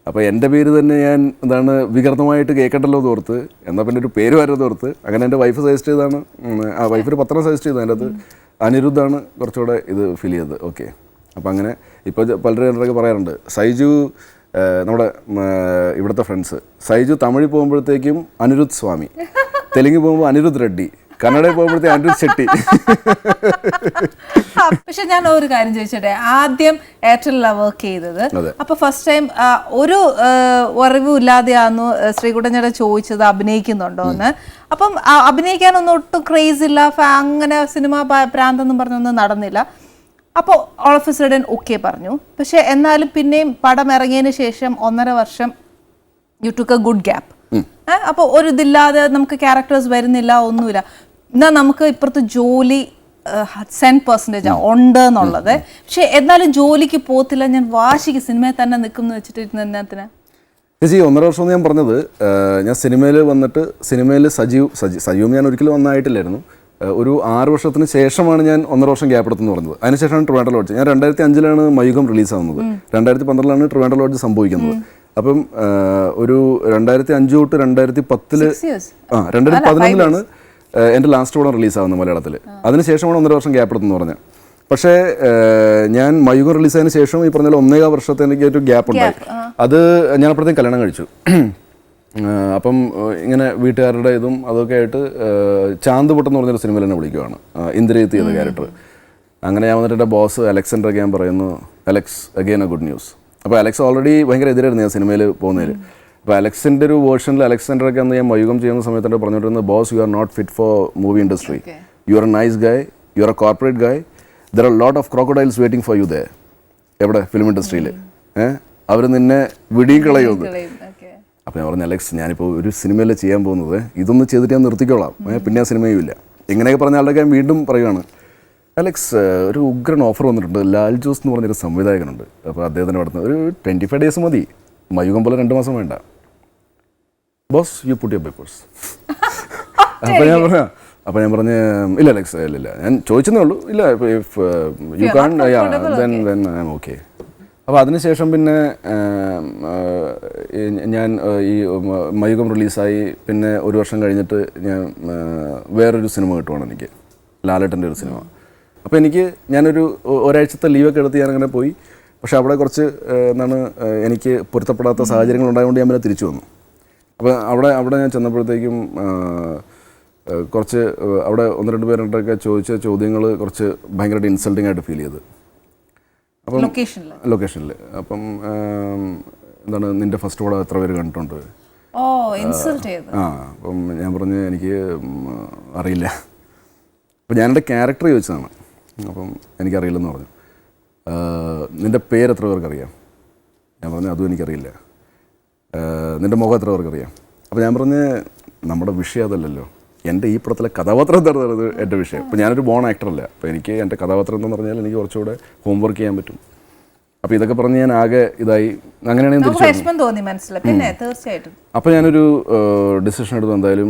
അപ്പോൾ എൻ്റെ പേര് തന്നെ ഞാൻ എന്താണ് വികൃതമായിട്ട് കേൾക്കണ്ടല്ലോ എന്ന് ഓർത്ത്, എന്നാൽ പിന്നെ ഒരു പേര് വരരുത് ഓർത്ത് അങ്ങനെ എൻ്റെ വൈഫ് സജസ്റ്റ് ചെയ്താണ്. ആ വൈഫ് ഒരു പത്രം സജസ്റ്റ് ചെയ്തു. അതിൻ്റെ അകത്ത് അനിരുദ്ധാണ് കുറച്ചുകൂടെ ഇത് ഫീൽ ചെയ്തത്. ഓക്കെ. അപ്പോൾ അങ്ങനെ ഇപ്പോൾ പലരും പറയാറുണ്ട് സൈജു നമ്മുടെ ഇവിടുത്തെ ഫ്രണ്ട്സ്, സൈജു തമിഴിൽ പോകുമ്പോഴത്തേക്കും അനിരുദ്ധ് സ്വാമി, തെലുങ്ക് പോകുമ്പോൾ അനിരുദ്ധ് റെഡ്ഡി, കന്നഡയിൽ പോകുമ്പോഴത്തേക്കും അനിരുദ്ധ് ഷെട്ടി. പക്ഷെ ഞാൻ ഒരു കാര്യം ചോദിച്ചോട്ടെ, ആദ്യം എയർടെലിലാണ് വർക്ക് ചെയ്തത്. അപ്പൊ ഫസ്റ്റ് ടൈം ഒരു അറിവും ഇല്ലാതെയായിരുന്നു ശ്രീകുട്ടൻ ചോദിച്ചത് അഭിനയിക്കുന്നുണ്ടോ എന്ന്. അപ്പം അഭിനയിക്കാനൊന്നും ഒട്ടും ക്രേസ് ഇല്ല, അങ്ങനെ സിനിമ പ്രാന്തെന്നും പറഞ്ഞൊന്നും നടന്നില്ല. അപ്പോൾ all of A sudden okay പറഞ്ഞു. പക്ഷെ എന്നാലും പിന്നെയും പടം ഇറങ്ങിയതിന് ശേഷം 1.5 വർഷം you took A good gap. അപ്പോൾ ഒരു ഇതില്ലാതെ നമുക്ക് ക്യാരക്ടേഴ്സ് വരുന്നില്ല, ഒന്നുമില്ല. എന്നാൽ നമുക്ക് ഇപ്പുറത്ത് ജോലി 100% ഉണ്ട് എന്നുള്ളത്. പക്ഷെ എന്നാലും ജോലിക്ക് പോകത്തില്ല, ഞാൻ വാശിക്ക് സിനിമയിൽ തന്നെ നിൽക്കും എന്ന് വെച്ചിട്ട് എന്നതിന് ചേച്ചി 1.5 വർഷം ഞാൻ പറഞ്ഞത്, ഞാൻ സിനിമയിൽ വന്നിട്ട് സിനിമയിൽ സജീവം ഞാൻ ഒരിക്കലും ഒന്നായിട്ടില്ലായിരുന്നു. ഒരു 6 വർഷത്തിന് ശേഷമാണ് ഞാൻ 1.5 വർഷം ഗ്യാപ്പ് എടുത്തെന്ന് പറഞ്ഞത്. അതിനുശേഷമാണ് ട്രിവാൻഡ്രം ലോഡ്ജ്. ഞാൻ 2005 മയുഗം റിലീസാകുന്നത്. 2012 ട്രിവാൻഡ്രം ലോഡ്ജ് സംഭവിക്കുന്നത്. അപ്പം ഒരു 2005 തൊട്ട് 2010 2011 എൻ്റെ ലാസ്റ്റ് പടം റിലീസാകുന്നത് മലയാളത്തിൽ. അതിനുശേഷമാണ് 1.5 വർഷം ഗ്യാപ്പ് എടുത്തെന്ന് പറഞ്ഞത്. പക്ഷേ ഞാൻ മയുഗം റിലീസായതിനു ശേഷം ഈ പറഞ്ഞ 1.25 വർഷത്തെ എനിക്ക് ഒരു ഗ്യാപ്പ് ഉണ്ടായി. അത് ഞാൻ അപ്പോഴത്തേക്കും കല്യാണം കഴിച്ചു. അപ്പം ഇങ്ങനെ വീട്ടുകാരുടെ ഇതും അതൊക്കെ ആയിട്ട് ചാന്ത് പൊട്ടെന്ന് പറഞ്ഞൊരു സിനിമയിൽ എന്നെ വിളിക്കുവാണ്, ഇന്ദ്രജിത്ത് ചെയ്ത ക്യാരക്ടർ. അങ്ങനെ ഞാൻ വന്നിട്ട് എൻ്റെ ബോസ് അലക്സിൻ്റെ ഞാൻ പറയുന്നു, Alex again A good news. അപ്പോൾ അലക്സ് ഓൾറെഡി ഭയങ്കര എതിരായിരുന്നു ഞാൻ സിനിമയിൽ പോകുന്നതിൽ. അപ്പോൾ അലക്സിൻ്റെ ഒരു വേർഷനിൽ അലക്സാണ്ടറൊക്കെ അന്ന് ഞാൻ മയുഗം ചെയ്യുന്ന സമയത്ത് പറഞ്ഞിട്ടുള്ളത്, boss you are not fit for movie industry, you are a nice guy, you are a corporate guy, there are lot of crocodiles waiting for you ദേ. എവിടെ? ഫിലിം ഇൻഡസ്ട്രിയിൽ. അവർ നിന്നെ വിടിയും കളയുമെന്ന്. അപ്പോൾ ഞാൻ പറഞ്ഞു, അലക്സ് ഞാനിപ്പോൾ ഒരു സിനിമയിൽ ചെയ്യാൻ പോകുന്നത്, ഇതൊന്നും ചെയ്തിട്ട് ഞാൻ നിർത്തിക്കോളാം, പിന്നെ ആ സിനിമയും ഇല്ല. ഇങ്ങനെയൊക്കെ പറഞ്ഞ ആളുടെ ഞാൻ വീണ്ടും പറയുകയാണ്, അലക്സ് ഒരു ഉഗ്രൻ ഓഫർ വന്നിട്ടുണ്ട്, ലാൽ ജോസ് എന്ന് പറഞ്ഞൊരു സംവിധായകനുണ്ട്. അപ്പോൾ അദ്ദേഹത്തിന് നടത്തുന്നത് ഒരു 25 ഡേയ്സ് മതി, മയുഗം പോലെ 2 മാസം വേണ്ട. Boss you put your papers. അപ്പോൾ ഞാൻ പറഞ്ഞ് ഇല്ല അലക്സ്, ഇല്ല ഞാൻ ചോദിച്ചതേ ഉള്ളൂ, ഇല്ല if you can then I am okay. അപ്പോൾ അതിനുശേഷം പിന്നെ ഞാൻ ഈ മയുഗം റിലീസായി. പിന്നെ 1 വർഷം കഴിഞ്ഞിട്ട് ഞാൻ വേറൊരു സിനിമ കിട്ടുവാണ് എനിക്ക്, ലാലേട്ടൻ്റെ ഒരു സിനിമ. അപ്പോൾ ഞാനൊരു ഒരാഴ്ചത്തെ ലീവൊക്കെ എടുത്ത് ഞാനങ്ങനെ പോയി. പക്ഷേ അവിടെ കുറച്ച് എന്താണ് എനിക്ക് പൊരുത്തപ്പെടാത്ത സാഹചര്യങ്ങൾ ഉണ്ടായതുകൊണ്ട് ഞാൻ പിന്നെ തിരിച്ചു വന്നു. അപ്പോൾ അവിടെ ഞാൻ ചെന്നപ്പോഴത്തേക്കും കുറച്ച് അവിടെ 1-2 പേരുണ്ടൊക്കെ ചോദിച്ച ചോദ്യങ്ങൾ കുറച്ച് ഭയങ്കരമായിട്ട് ഇൻസൾട്ടിങ് ആയിട്ട് ഫീൽ ചെയ്ത്. അപ്പം ലൊക്കേഷനിൽ അപ്പം എന്താണ് നിൻ്റെ ഫസ്റ്റ് പടം എത്ര പേര് കണ്ടിട്ടുണ്ട്? അപ്പം ഞാൻ പറഞ്ഞു എനിക്ക് അറിയില്ല. അപ്പം ഞാനെൻ്റെ ക്യാരക്ടർ ചോദിച്ചതാണ്. അപ്പം എനിക്കറിയില്ലെന്ന് പറഞ്ഞു. നിൻ്റെ പേര് എത്ര പേർക്കറിയാം? ഞാൻ പറഞ്ഞു അതും എനിക്കറിയില്ല. നിൻ്റെ മുഖം എത്ര പേർക്കറിയാം? അപ്പോൾ ഞാൻ പറഞ്ഞ് നമ്മുടെ വിഷയം അതല്ലല്ലോ, എൻ്റെ ഈ പടത്തിലെ കഥാപാത്രം എന്താണെന്ന് പറയുന്നത് എൻ്റെ വിഷയം. ഇപ്പോൾ ഞാനൊരു ബോൺ ആക്ടറല്ല, അപ്പോൾ എനിക്ക് എൻ്റെ കഥാപാത്രം എന്താണെന്ന് പറഞ്ഞാൽ എനിക്ക് കുറച്ചുകൂടെ ഹോംവർക്ക് ചെയ്യാൻ പറ്റും. അപ്പോൾ ഇതൊക്കെ പറഞ്ഞ് ഞാൻ ആകെ ഇതായി. അങ്ങനെയാണ് ഞാൻ തിരിച്ചു. അപ്പോൾ ഞാനൊരു ഡിസിഷൻ എടുത്തു. എന്തായാലും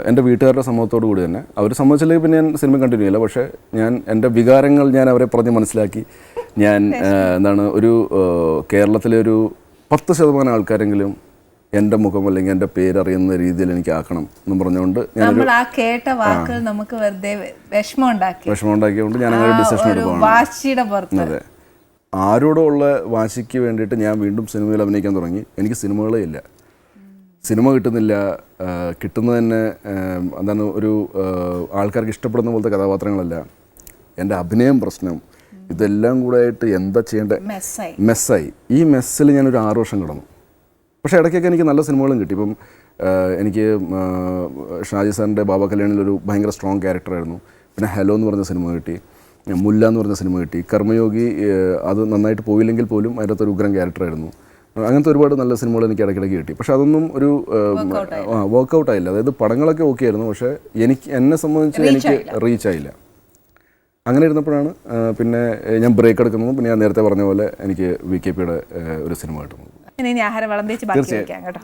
എൻ്റെ വീട്ടുകാരുടെ സമ്മതത്തോടു കൂടി തന്നെ, അവർ സമ്മതിച്ചില്ലെങ്കിൽ പിന്നെ ഞാൻ സിനിമ കണ്ടിന്യൂ ചെയ്യില്ല. പക്ഷേ ഞാൻ എൻ്റെ വികാരങ്ങൾ ഞാൻ അവരെ പറഞ്ഞ് മനസ്സിലാക്കി. ഞാൻ എന്താണ് ഒരു കേരളത്തിലെ ഒരു 10% ആൾക്കാരെങ്കിലും എൻ്റെ മുഖം അല്ലെങ്കിൽ എൻ്റെ പേരറിയുന്ന രീതിയിൽ എനിക്ക് ആക്കണം എന്ന് പറഞ്ഞുകൊണ്ട് നമ്മൾ ആ കേട്ട വാക്കുകൾ നമുക്ക് വെറുതെ വിഷമം ഉണ്ടാക്കിയതുകൊണ്ട് ഞാൻ അങ്ങനെ ഡിസിഷൻ എടുക്കുകയാണ്. വാശിയുടെ പുറത്ത്. അതെ, ആരോടുള്ള വാശിക്ക് വേണ്ടിയിട്ട് ഞാൻ വീണ്ടും സിനിമയിൽ അഭിനയിക്കാൻ തുടങ്ങി. എനിക്ക് സിനിമകളേ ഇല്ല, സിനിമ കിട്ടുന്നില്ല. കിട്ടുന്നത് തന്നെ എന്താണ് ഒരു ആൾക്കാർക്ക് ഇഷ്ടപ്പെടുന്ന പോലത്തെ കഥാപാത്രങ്ങളല്ല. എൻ്റെ അഭിനയം പ്രശ്നം, ഇതെല്ലാം കൂടെ ആയിട്ട് എന്താ ചെയ്യേണ്ടത് മെസ്സായി. ഈ മെസ്സിൽ ഞാനൊരു 6 വർഷം കിടന്നു. പക്ഷേ ഇടയ്ക്കൊക്കെ എനിക്ക് നല്ല സിനിമകളും കിട്ടി. ഇപ്പം എനിക്ക് ഷാജി സാറിൻ്റെ ബാബ കല്യാണിലൊരു ഭയങ്കര സ്ട്രോങ് ക്യാരക്ടറായിരുന്നു. പിന്നെ ഹലോ എന്ന് പറഞ്ഞ സിനിമ കിട്ടി, മുല്ല എന്ന് പറഞ്ഞ സിനിമ കിട്ടി, കർമ്മയോഗി അത് നന്നായിട്ട് പോയില്ലെങ്കിൽ പോലും അതിനകത്തൊരു ഉഗ്രം ക്യാരക്ടറായിരുന്നു. അങ്ങനത്തെ ഒരുപാട് നല്ല സിനിമകൾ എനിക്ക് ഇടയ്ക്കിടയ്ക്ക് കിട്ടി. പക്ഷെ അതൊന്നും ഒരു വർക്കൗട്ട് ആയില്ല. അതായത് പടങ്ങളൊക്കെ ഓക്കെ ആയിരുന്നു, പക്ഷേ എന്നെ സംബന്ധിച്ച് എനിക്ക് റീച്ച് ആയില്ല. അങ്ങനെ ഇരുന്നപ്പോഴാണ് പിന്നെ ഞാൻ ബ്രേക്ക് എടുക്കുന്നതും പിന്നെ ഞാൻ നേരത്തെ പറഞ്ഞ പോലെ എനിക്ക് VKPയുടെ ഒരു സിനിമ കിട്ടുന്നത്. ഇനി ആഹാരം വിളമ്പിച്ച് ബാക്കി വെക്കാം കേട്ടോ.